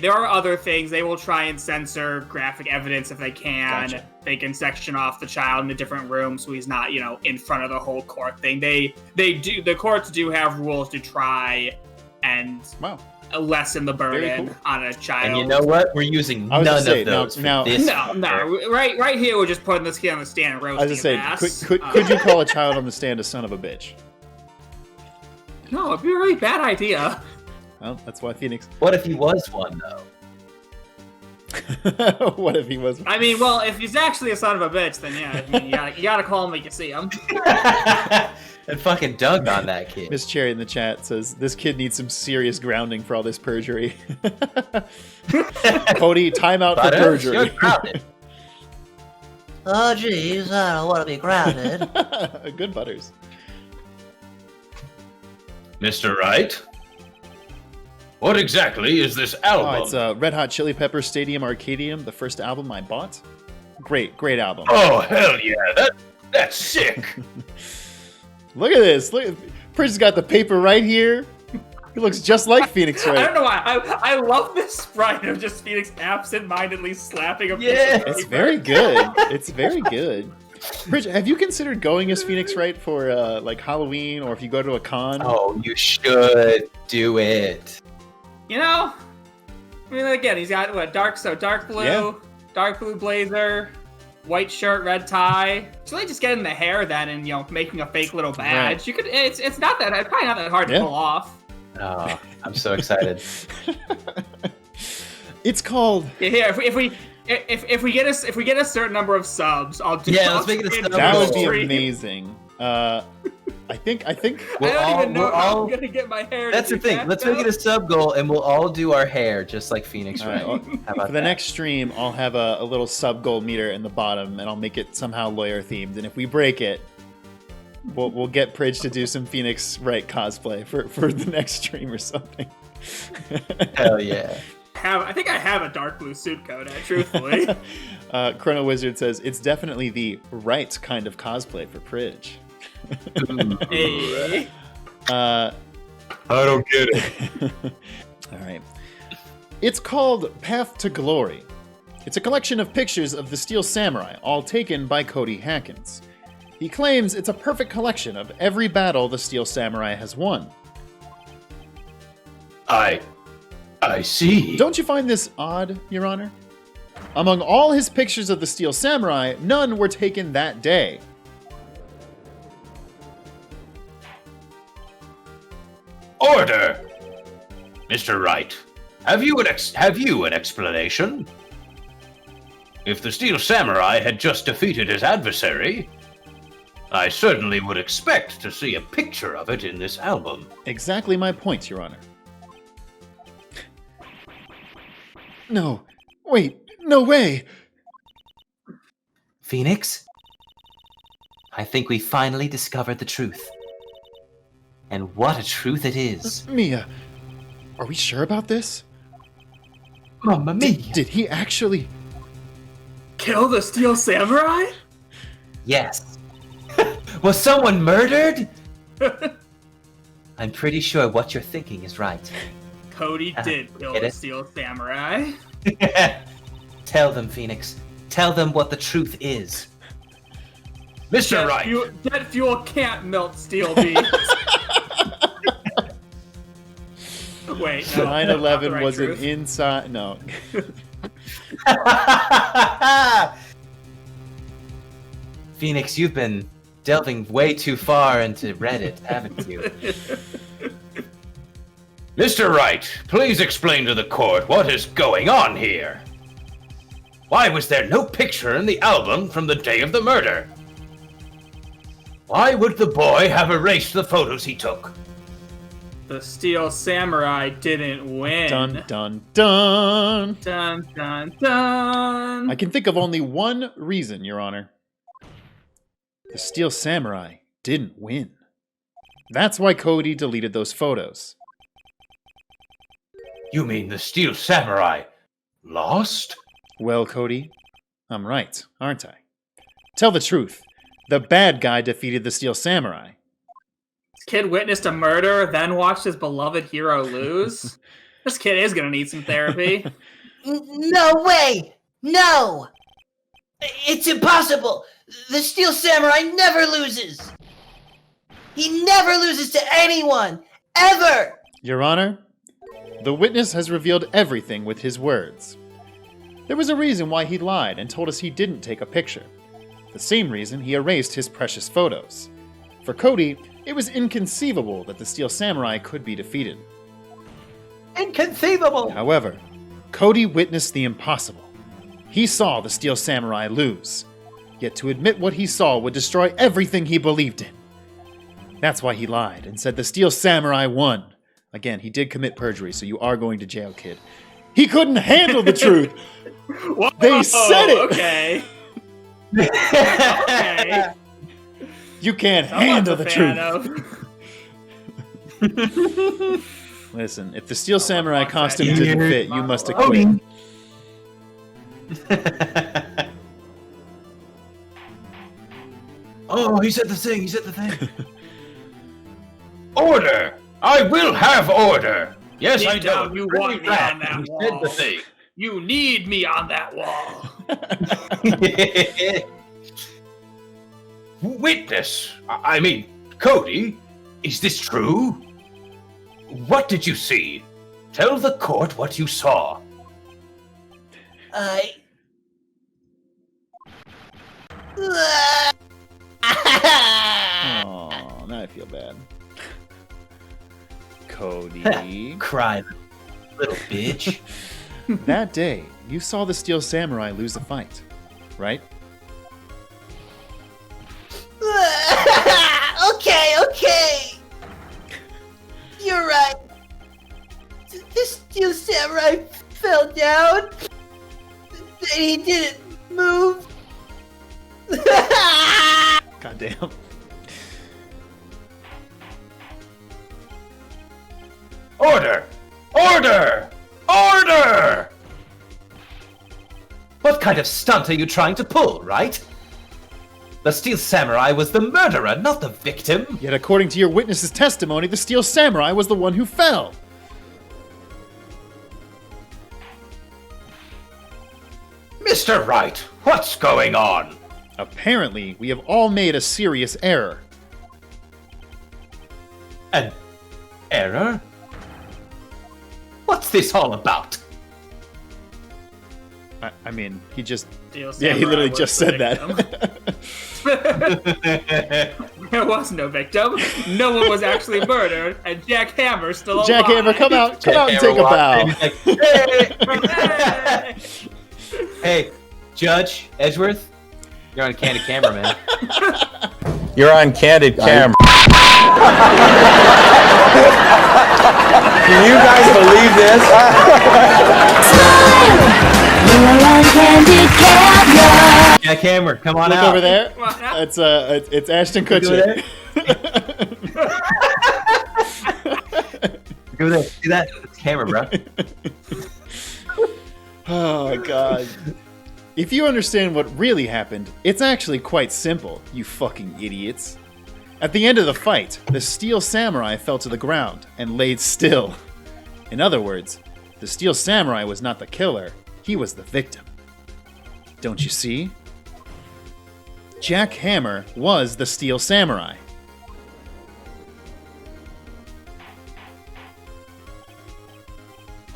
There are other things. They will try and censor graphic evidence if they can. Gotcha. They can section off the child in a different room so he's not, in front of the whole court thing. The courts do have rules to try and lessen the burden on a child. And you know what? We're using none of those. No. Right here, we're just putting this kid on the stand and roasting his ass. Could you call a child on the stand a son of a bitch? No, it'd be a really bad idea. Well, that's why Phoenix. What if he was one, though? What if he was? I mean, well, if he's actually a son of a bitch, then yeah, you gotta call him like you see him. And fucking dug on that kid. Miss Cherry in the chat says this kid needs some serious grounding for all this perjury. Cody, time out for perjury. You're grounded. Oh, jeez, I don't want to be grounded. Good Butters. Mr. Wright? What exactly is this album? It's Red Hot Chili Peppers Stadium Arcadium, the first album I bought. Great album. Oh, hell yeah. That's sick. Look at this. Look, Pridge's got the paper right here. He looks just like Phoenix Wright. I don't know why. I love this sprite of just Phoenix absent-mindedly slapping a piece of paper. It's very good. It's very good. Pridge, have you considered going as Phoenix Wright for like Halloween, or if you go to a con? Oh, you should do it. I mean, again, he's got dark blue blazer, white shirt, red tie. It's really just getting the hair then and making a fake little badge. Right. You could. It's probably not that hard to pull off. Oh, I'm so excited. It's called. Yeah, if we get a certain number of subs, I'll do. Yeah, let's make it a sub. That would be amazing. I think I don't even know how I'm gonna get my hair. That's the thing. Let's make it a sub goal, and we'll all do our hair just like Phoenix Wright. Right. How about for the next stream, I'll have a little sub goal meter in the bottom, and I'll make it somehow lawyer themed. And if we break it, we'll get Pridge to do some Phoenix Wright cosplay for the next stream or something. Hell yeah. I think I have a dark blue suit coat, truthfully. Chrono Wizard says it's definitely the right kind of cosplay for Pridge. Hey. I don't get it. All right. It's called Path to Glory. It's a collection of pictures of the Steel Samurai, all taken by Cody Hackins. He claims it's a perfect collection of every battle the Steel Samurai has won. I see. Don't you find this odd, Your Honor? Among all his pictures of the Steel Samurai, none were taken that day. Order! Mr. Wright, have you an explanation? If the Steel Samurai had just defeated his adversary, I certainly would expect to see a picture of it in this album. Exactly my point, Your Honor. No. Wait. No way. Phoenix? I think we finally discovered the truth. And what a truth it is. Mia, are we sure about this? Mamma mia! Did he actually... Kill the Steel Samurai? Yes. Was someone murdered? I'm pretty sure what you're thinking is right. Cody did kill Get the it? Steel Samurai. Tell them, Phoenix. Tell them what the truth is. Mr. Wright, Jet fuel can't melt steel beams. Wait, no, 9/11 right was an truth. inside. No. Phoenix, you've been delving way too far into Reddit, haven't you? Mr. Wright, please explain to the court what is going on here. Why was there no picture in the album from the day of the murder? Why would the boy have erased the photos he took? The Steel Samurai didn't win. Dun, dun, dun. Dun, dun, dun. I can think of only one reason, Your Honor. The Steel Samurai didn't win. That's why Cody deleted those photos. You mean the Steel Samurai lost? Well, Cody, I'm right, aren't I? Tell the truth. The bad guy defeated the Steel Samurai. This kid witnessed a murder, then watched his beloved hero lose. This kid is gonna need some therapy. No way! No! It's impossible! The Steel Samurai never loses! He never loses to anyone! Ever! Your Honor, the witness has revealed everything with his words. There was a reason why he lied and told us he didn't take a picture. The same reason he erased his precious photos. For Cody, it was inconceivable that the Steel Samurai could be defeated. Inconceivable! However, Cody witnessed the impossible. He saw the Steel Samurai lose. Yet to admit what he saw would destroy everything he believed in. That's why he lied and said the Steel Samurai won. Again, he did commit perjury, so you are going to jail, kid. He couldn't handle the truth! Whoa, They said it! Okay. Okay. You can't Someone's handle a the fan truth. of. Listen, if the Steel Samurai fuck that. costume didn't fit, you must have quit. Oh, he said the thing, he said the thing. Order! I will have order! Yes, Deep I down, know. you Bring want it me back. on that You said wall. the thing. You need me on that wall. Witness, I mean, Cody, is this true? What did you see? Tell the court what you saw. Oh, now I feel bad. Cody. Cry, little bitch. That day, you saw the Steel Samurai lose a fight, right? Okay. You're right. The Steel Samurai fell down. He didn't move. Goddamn. Order! Order! Order! What kind of stunt are you trying to pull, right? The Steel Samurai was the murderer, not the victim. Yet according to your witness's testimony, the Steel Samurai was the one who fell. Mr. Wright, what's going on? Apparently, we have all made a serious error. An error? What's this all about? I mean, he just... Steel Yeah, he Samurai literally was just the said victim. that. There was no victim. No one was actually murdered, and Jack Hammer's still alive. Jackhammer, come out and take a bow. Hey, Judge Edgeworth, you're on candid camera, man. You're on candid camera. Can you guys believe this? Jack Hammer, come on Look out. over there. Come on out. It's Ashton Look over Kutcher. Go there. See that? It's camera, bro. Oh my god. If you understand what really happened, it's actually quite simple, you fucking idiots. At the end of the fight, the Steel Samurai fell to the ground and laid still. In other words, the Steel Samurai was not the killer, he was the victim. Don't you see? Jack Hammer was the Steel Samurai.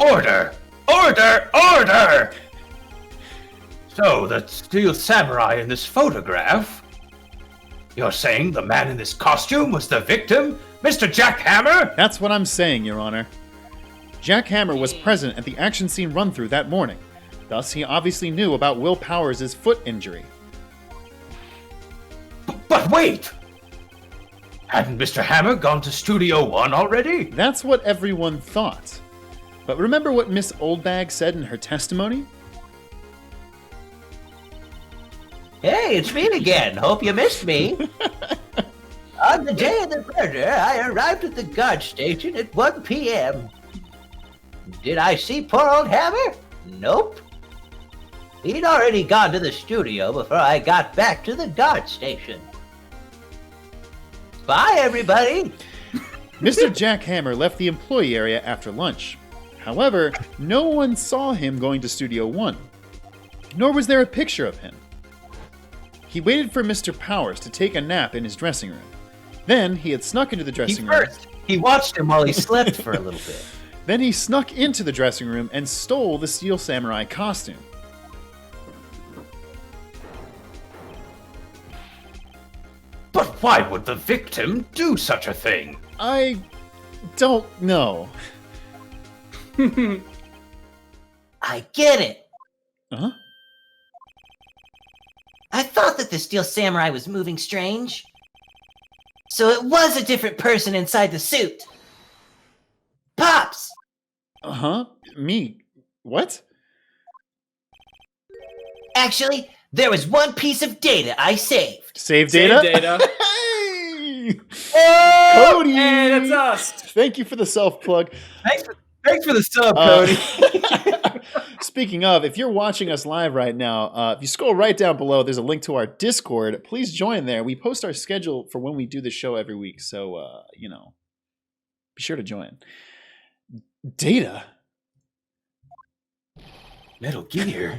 Order! Order! Order! So, the Steel Samurai in this photograph? You're saying the man in this costume was the victim? Mr. Jack Hammer? That's what I'm saying, Your Honor. Jack Hammer was present at the action scene run-through that morning. Thus, he obviously knew about Will Powers' foot injury. But wait! Hadn't Mr. Hammer gone to Studio One already? That's what everyone thought. But remember what Miss Oldbag said in her testimony? Hey, it's me again. Hope you missed me. On the day of the murder, I arrived at the guard station at 1 p.m. Did I see poor old Hammer? Nope. He'd already gone to the studio before I got back to the guard station. Bye, everybody. Mr. Jack Hammer left the employee area after lunch. However, no one saw him going to Studio One, nor was there a picture of him. He waited for Mr. Powers to take a nap in his dressing room. Then he had snuck into the dressing room. He watched him while he slept for a little bit. Then he snuck into the dressing room and stole the Steel Samurai costume. But why would the victim do such a thing? I don't know. I get it. Huh? I thought that the Steel Samurai was moving strange. So it was a different person inside the suit. Pops! Uh-huh. Me. What? Actually, there was one piece of data I saved. Save data? Save data. Hey! Oh, Cody! hey, that's us. Thank you for the self-plug. Thanks for the sub, Cody. Speaking of, if you're watching us live right now, if you scroll right down below, there's a link to our Discord. Please join there. We post our schedule for when we do the show every week, so, be sure to join. Data? Metal Gear.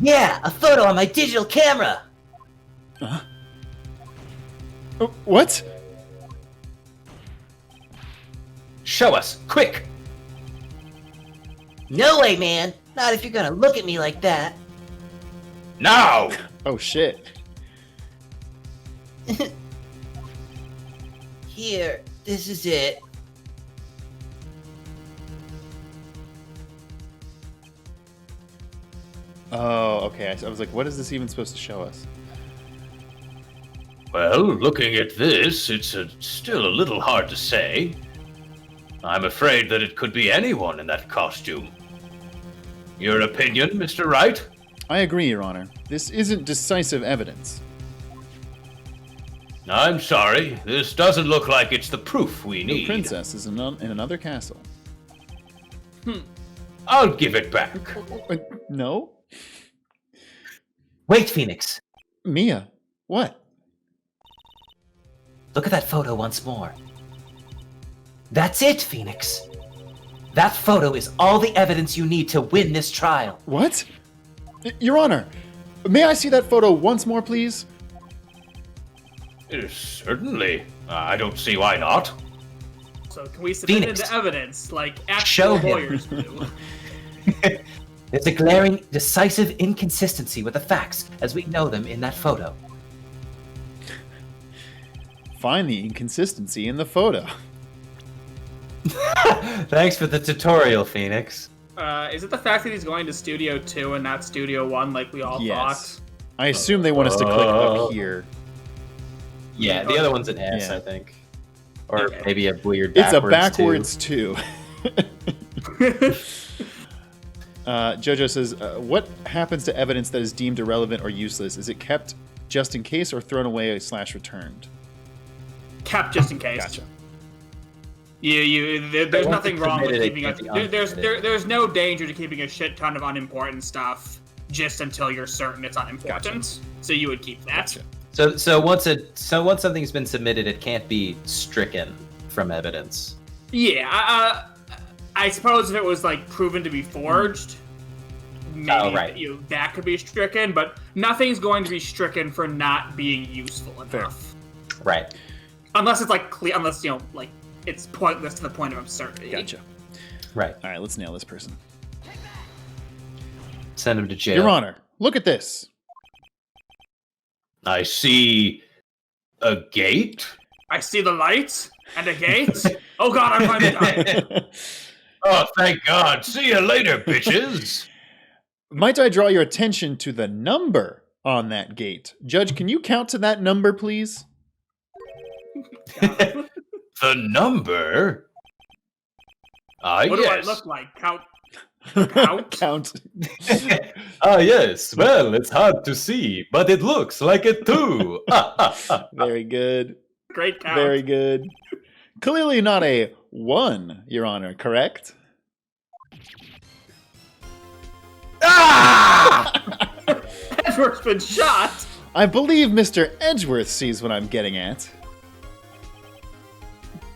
Yeah, a photo on my digital camera. Huh? What? Show us, quick! No way, man. Not if you're gonna look at me like that. Now! Oh, shit. Here, this is it. Oh, okay. I was like, what is this even supposed to show us? Well, looking at this, it's still a little hard to say. I'm afraid that it could be anyone in that costume. Your opinion, Mr. Wright? I agree, Your Honor. This isn't decisive evidence. I'm sorry, this doesn't look like it's the proof we The need. princess is in another castle. I'll give it back. No? Wait, Phoenix. Mia, what? Look at that photo once more. That's it, Phoenix. That photo is all the evidence you need to win this trial. What? Your Honor, may I see that photo once more, please? Certainly. I don't see why not. So can we submit Phoenix. it into evidence like actual Show him. lawyers do? There's a glaring, decisive inconsistency with the facts as we know them in that photo. Find the inconsistency in the photo. Thanks for the tutorial, Phoenix. Is it the fact that he's going to Studio 2 and not Studio 1 like we all Yes. I assume they want us to click up here. Yeah, the other one's an S, Yeah. I think. Or Okay. maybe a weird It's a backwards backwards too. Jojo says, what happens to evidence that is deemed irrelevant or useless? Is it kept just in case or thrown away / returned? Kept just in case. Gotcha. There's once nothing it's wrong with submitted, keeping it can't a. be There's no danger to keeping a shit ton of unimportant stuff just until you're certain it's unimportant. So you would keep that. Gotcha. So once something's been submitted, it can't be stricken from evidence. Yeah, I suppose if it was like proven to be forged, maybe that could be stricken, but nothing's going to be stricken for not being useful enough. Right. Unless it's like clear, unless like it's pointless to the point of absurdity. Gotcha. Right. All right, let's nail this person. Send him to jail. Your Honor, look at this. I see a gate. I see the lights and a gate. Oh God, I'm finally done. Oh, thank God. See you later, bitches. Might I draw your attention to the number on that gate? Judge, can you count to that number, please? The number? What do I Yes. look like? Count? Count. Ah, yes. Well, it's hard to see, but it looks like a 2. Very good. Great count. Very good. Clearly not a 1, Your Honor, correct? Edward's been shot. I believe Mr. Edgeworth sees what I'm getting at.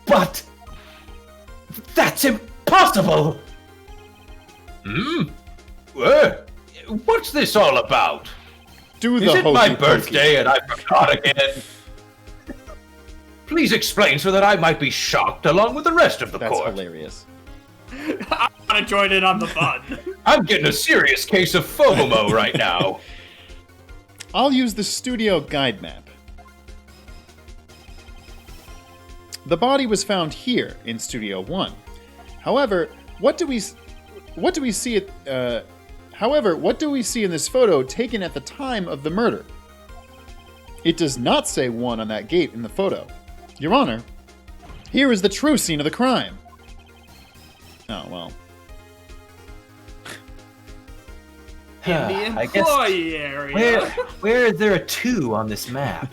But that's impossible. What's this all about? Do the Is it my hokey birthday and I forgot again? Please explain so that I might be shocked along with the rest of the That's court. hilarious. I want to join in on the fun. I'm getting a serious case of FOMO right now. I'll use the studio guide map. The body was found here in Studio 1. However, what do we see in this photo taken at the time of the murder? It does not say 1 on that gate in the photo. Your Honor, here is the true scene of the crime. Oh, well. In the I guess- employee area. Where is there a 2 on this map?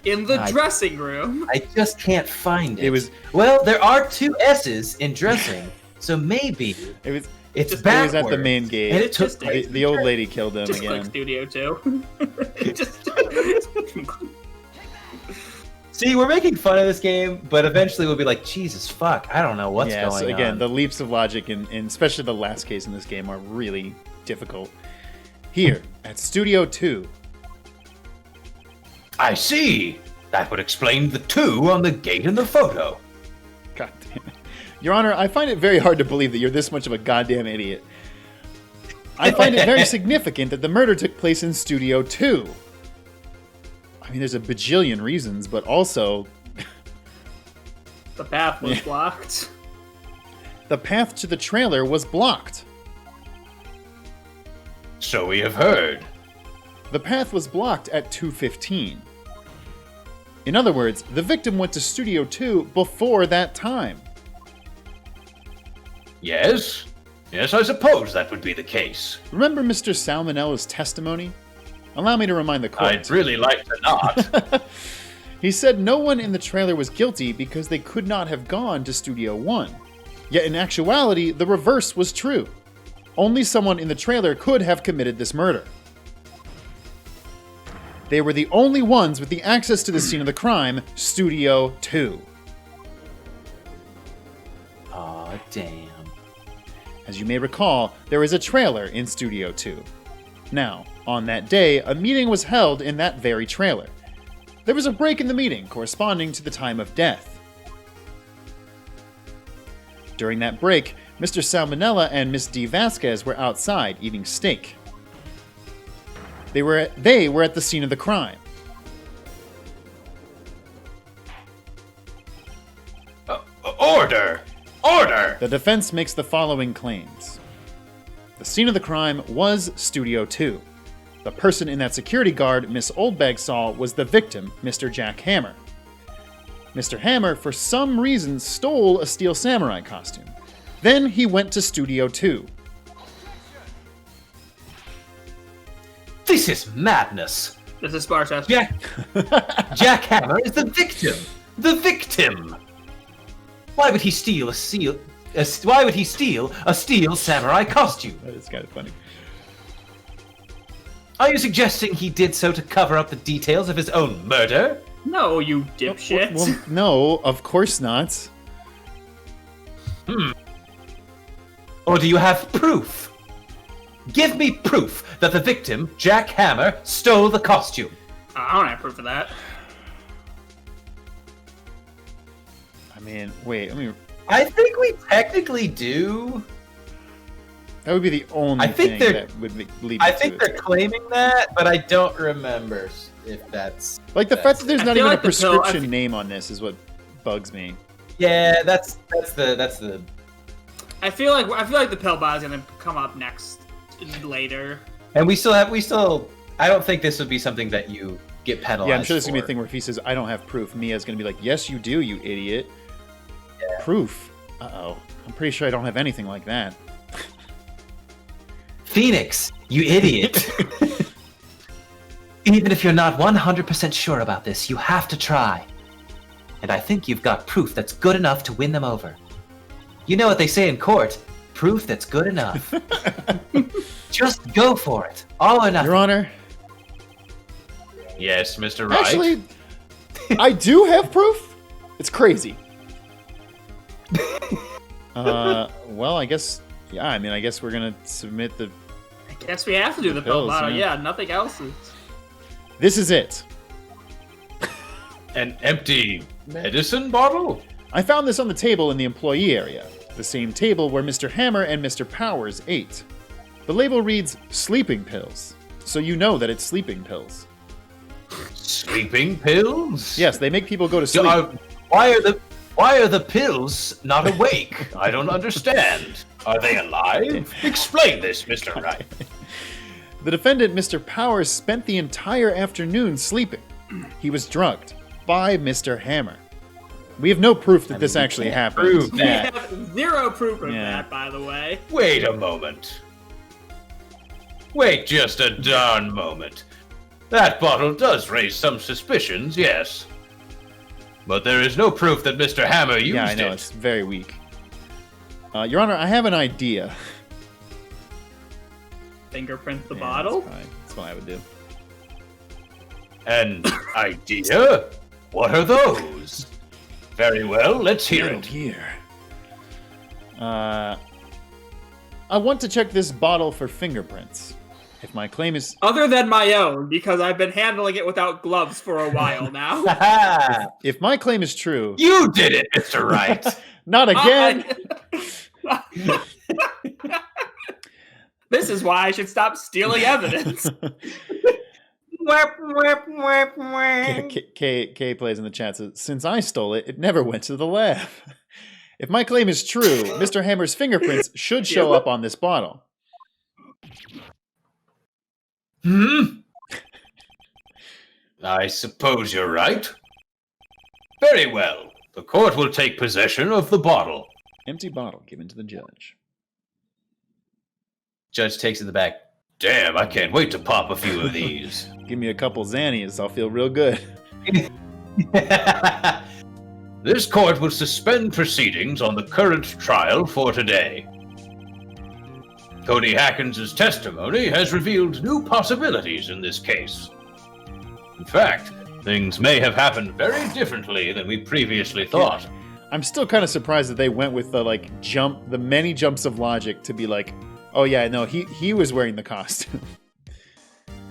In the dressing room. I just can't find it. It was- Well, there are 2 S's in dressing, so maybe It's it's it was backwards. at the main gate. And it took Just- place. The old lady killed him Just click again. Studio 2. Just... See, we're making fun of this game, but eventually we'll be like, Jesus fuck, I don't know what's Yeah, going so again, on. the leaps of logic and especially the last case in this game are really difficult. Here, at Studio 2. I see. That would explain the 2 on the gate in the photo. God damn it. Your Honor, I find it very hard to believe that you're this much of a goddamn idiot. I find it very significant that the murder took place in Studio 2. I mean, there's a bajillion reasons, but also The path was blocked. the path to the trailer was blocked. So we have heard. The path was blocked at 2:15. In other words, the victim went to Studio 2 before that time. Yes? Yes, I suppose that would be the case. Remember Mr. Salmonella's testimony? Allow me to remind the court. I'd really like to not. He said no one in the trailer was guilty because they could not have gone to Studio 1. Yet in actuality, the reverse was true. Only someone in the trailer could have committed this murder. They were the only ones with the access to the scene of the crime, Studio 2. Aw, damn. As you may recall, there is a trailer in Studio 2. Now, on that day, a meeting was held in that very trailer. There was a break in the meeting corresponding to the time of death. During that break, Mr. Salmonella and Miss D. Vasquez were outside eating steak. They were at the scene of the crime. Order! Order! The defense makes the following claims. The scene of the crime was Studio 2. The person in that security guard Miss Oldbag saw was the victim, Mr. Jack Hammer. Mr. Hammer, for some reason, stole a Steel Samurai costume. Then he went to Studio 2. This is madness. This is Sparta. Jack Hammer is the victim. The victim. Why would he steal a Steel Samurai costume? That is kind of funny. Are you suggesting he did so to cover up the details of his own murder? No, you dipshit. Well, no, of course not. Or do you have proof? Give me proof that the victim, Jack Hammer, stole the costume. I don't have proof of that. I mean, wait. I mean, I think we technically do. that would be the only I think thing they're- that would lead. I me think to they're claiming that, but I don't remember if that's like the fact that there's I not feel even like a the pill- I prescription fe- name on this is what bugs me. Yeah, that's the. I feel like the pill bar is gonna come up next later. And we still. I don't think this would be something that you get penalized. Yeah, I'm sure there's gonna be a for. thing where if he says I don't have proof, Mia's gonna be like, yes, you do, you idiot. Proof. Uh-oh. I'm pretty sure I don't have anything like that. Phoenix, you idiot. Even if you're not 100% sure about this, you have to try. And I think you've got proof that's good enough to win them over. You know what they say in court, proof that's good enough. Just go for it. All or nothing. Your Honor, Yes, Mr. Wright. actually, I do have proof. It's crazy. Well, I guess, yeah, I mean, I guess we're gonna submit the. I guess we have to do the pill pills, bottle. yeah. Yeah, nothing else is. This is it. An empty medicine bottle? I found this on the table in the employee area, the same table where Mr. Hammer and Mr. Powers ate. The label reads sleeping pills, so you know that it's sleeping pills. Sleeping pills? Yes, they make people go to So, sleep. why are the pills not awake? I don't understand. Are they alive? Explain this, Mr. Wright. The defendant, Mr. Powers, spent the entire afternoon sleeping. He was drugged by Mr. Hammer. We have no proof that this actually happened. prove We that. have zero proof of Yeah. that, by the way. Wait a moment. Wait just a darn moment. That bottle does raise some suspicions, yes. But there is no proof that Mr. Hammer used Yeah, I know, it. it's very weak. Your Honor, I have an idea. Fingerprint the Yeah, bottle. That's fine. That's what I would do. An idea? What are those? Very well, let's hear Oh, it. here. I want to check this bottle for fingerprints. If my claim is... Other than my own, because I've been handling it without gloves for a while now. If my claim is true... You did it, Mr. Wright. Not again! This is why I should stop stealing evidence. K plays in the chat says, since I stole it, it never went to the lab. If my claim is true, Mr. Hammer's fingerprints should show up on this bottle. I suppose you're right. Very well. The court will take possession of the bottle. Empty bottle given to the judge. Judge takes it the back. Damn, I can't wait to pop a few of these. Give me a couple Xannies, I'll feel real good. This court will suspend proceedings on the current trial for today. Cody Hackins' testimony has revealed new possibilities in this case. In fact, things may have happened very differently than we previously thought. I'm still kind of surprised that they went with the many jumps of logic to be like, oh yeah, no, he was wearing the costume.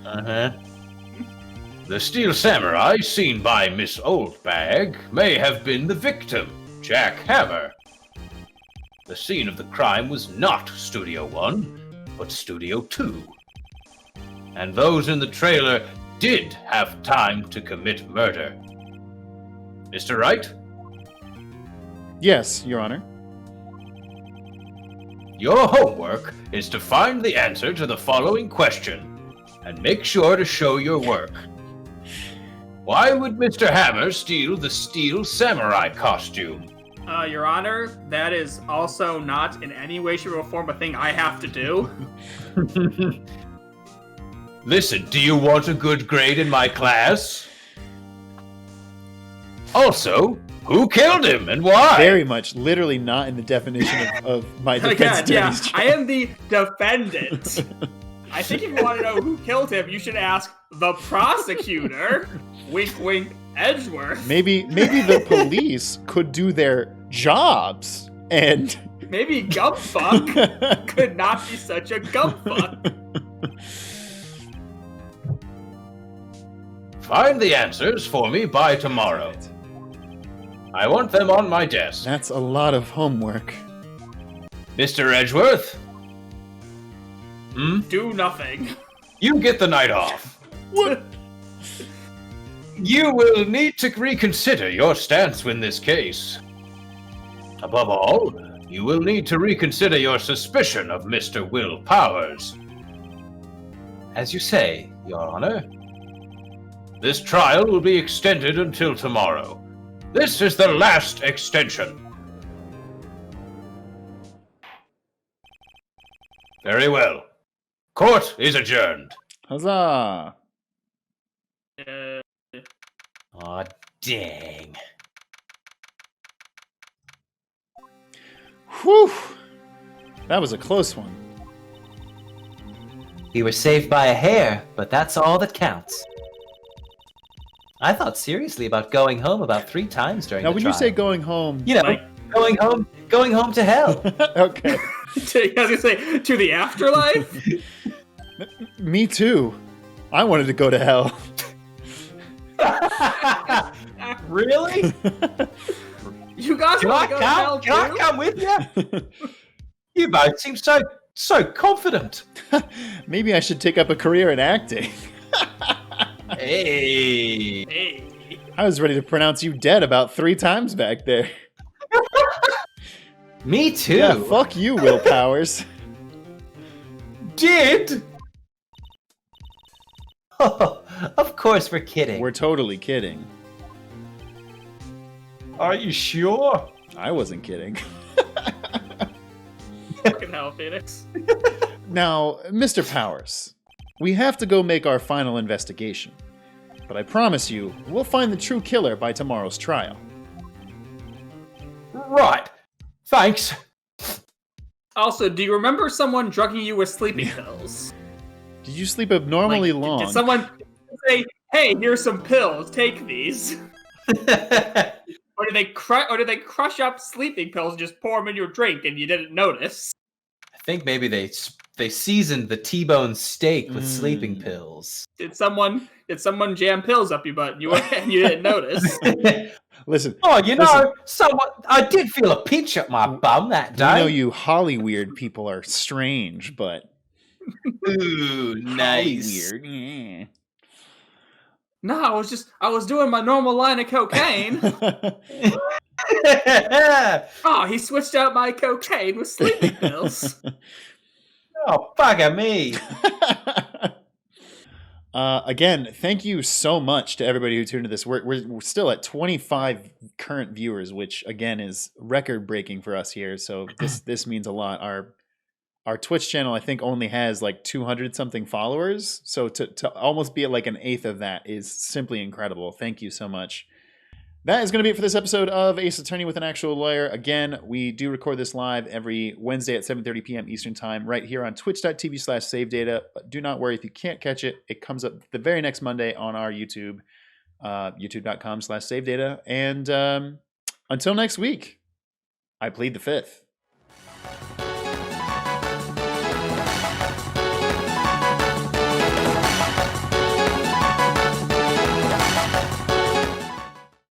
Uh-huh. The Steel Samurai seen by Miss Oldbag may have been the victim, Jack Hammer. The scene of the crime was not Studio 1, but Studio 2. And those in the trailer did have time to commit murder. Mr. Wright, Yes, Your Honor. your homework is to find the answer to the following question, and make sure to show your work. Why would Mr. Hammer steal the Steel Samurai costume? Your Honor, that is also not in any way, shape, or form a thing I have to do. Listen, do you want a good grade in my class? Also, who killed him and why? Very much, literally not in the definition of my defense Again, yeah, attorney's I job. am the defendant. I think if you want to know who killed him, you should ask the prosecutor. Wink, wink, Edgeworth. Maybe the police could do their jobs and Maybe Gumfuck could not be such a Gumfuck. Find the answers for me by tomorrow. I want them on my desk. That's a lot of homework. Mr. Edgeworth, Do nothing. you get the night off. What? You will need to reconsider your stance in this case. Above all, you will need to reconsider your suspicion of Mr. Will Powers. As you say, Your Honor. This trial will be extended until tomorrow. This is the last extension. Very well. Court is adjourned. Huzzah! Aw, dang. Whew! That was a close one. We were saved by a hair, but that's all that counts. I thought seriously about going home about 3 times during Now, the when trial. you say going home, You know, going home to hell. okay, I was gonna say, to the afterlife? me too. I wanted to go to hell. Really? You guys Can want to go to hell Can I too? come with you? You both seem so confident. Maybe I should take up a career in acting. Hey. Hey. I was ready to pronounce you dead about 3 times back there. Me too. Yeah, fuck you, Will Powers. Did? Oh, of course we're kidding. We're totally kidding. Are you sure? I wasn't kidding. Fucking hell, Phoenix. Now, Mr. Powers, we have to go make our final investigation. But I promise you, we'll find the true killer by tomorrow's trial. Right. Thanks. Also, do you remember someone drugging you with sleeping pills? Did you sleep abnormally Like, long? Did someone say, "Hey, here's some pills. Take these"? Or did they crush up sleeping pills and just pour them in your drink and you didn't notice? I think maybe they seasoned the T-bone steak with sleeping Mm. pills. Did someone jam pills up your butt and you didn't notice? Listen, Oh, you know, Listen. someone I did feel a pinch up my bum that I day. know you Holly weird people are strange, but Ooh, Holly nice. weird. Yeah. No, I was doing my normal line of cocaine. Oh, he switched out my cocaine with sleeping pills. Oh, bugger me. Again, thank you so much to everybody who tuned into this. We're still at 25 current viewers, which again is record breaking for us here. So this means a lot. Our Twitch channel, I think, only has like 200 something followers. So to almost be at like an eighth of that is simply incredible. Thank you so much. That is going to be it for this episode of Ace Attorney with an Actual Lawyer. Again, we do record this live every Wednesday at 7:30 p.m. Eastern Time right here on twitch.tv/savedata. But do not worry if you can't catch it. It comes up the very next Monday on our YouTube, youtube.com/savedata. And until next week, I plead the fifth.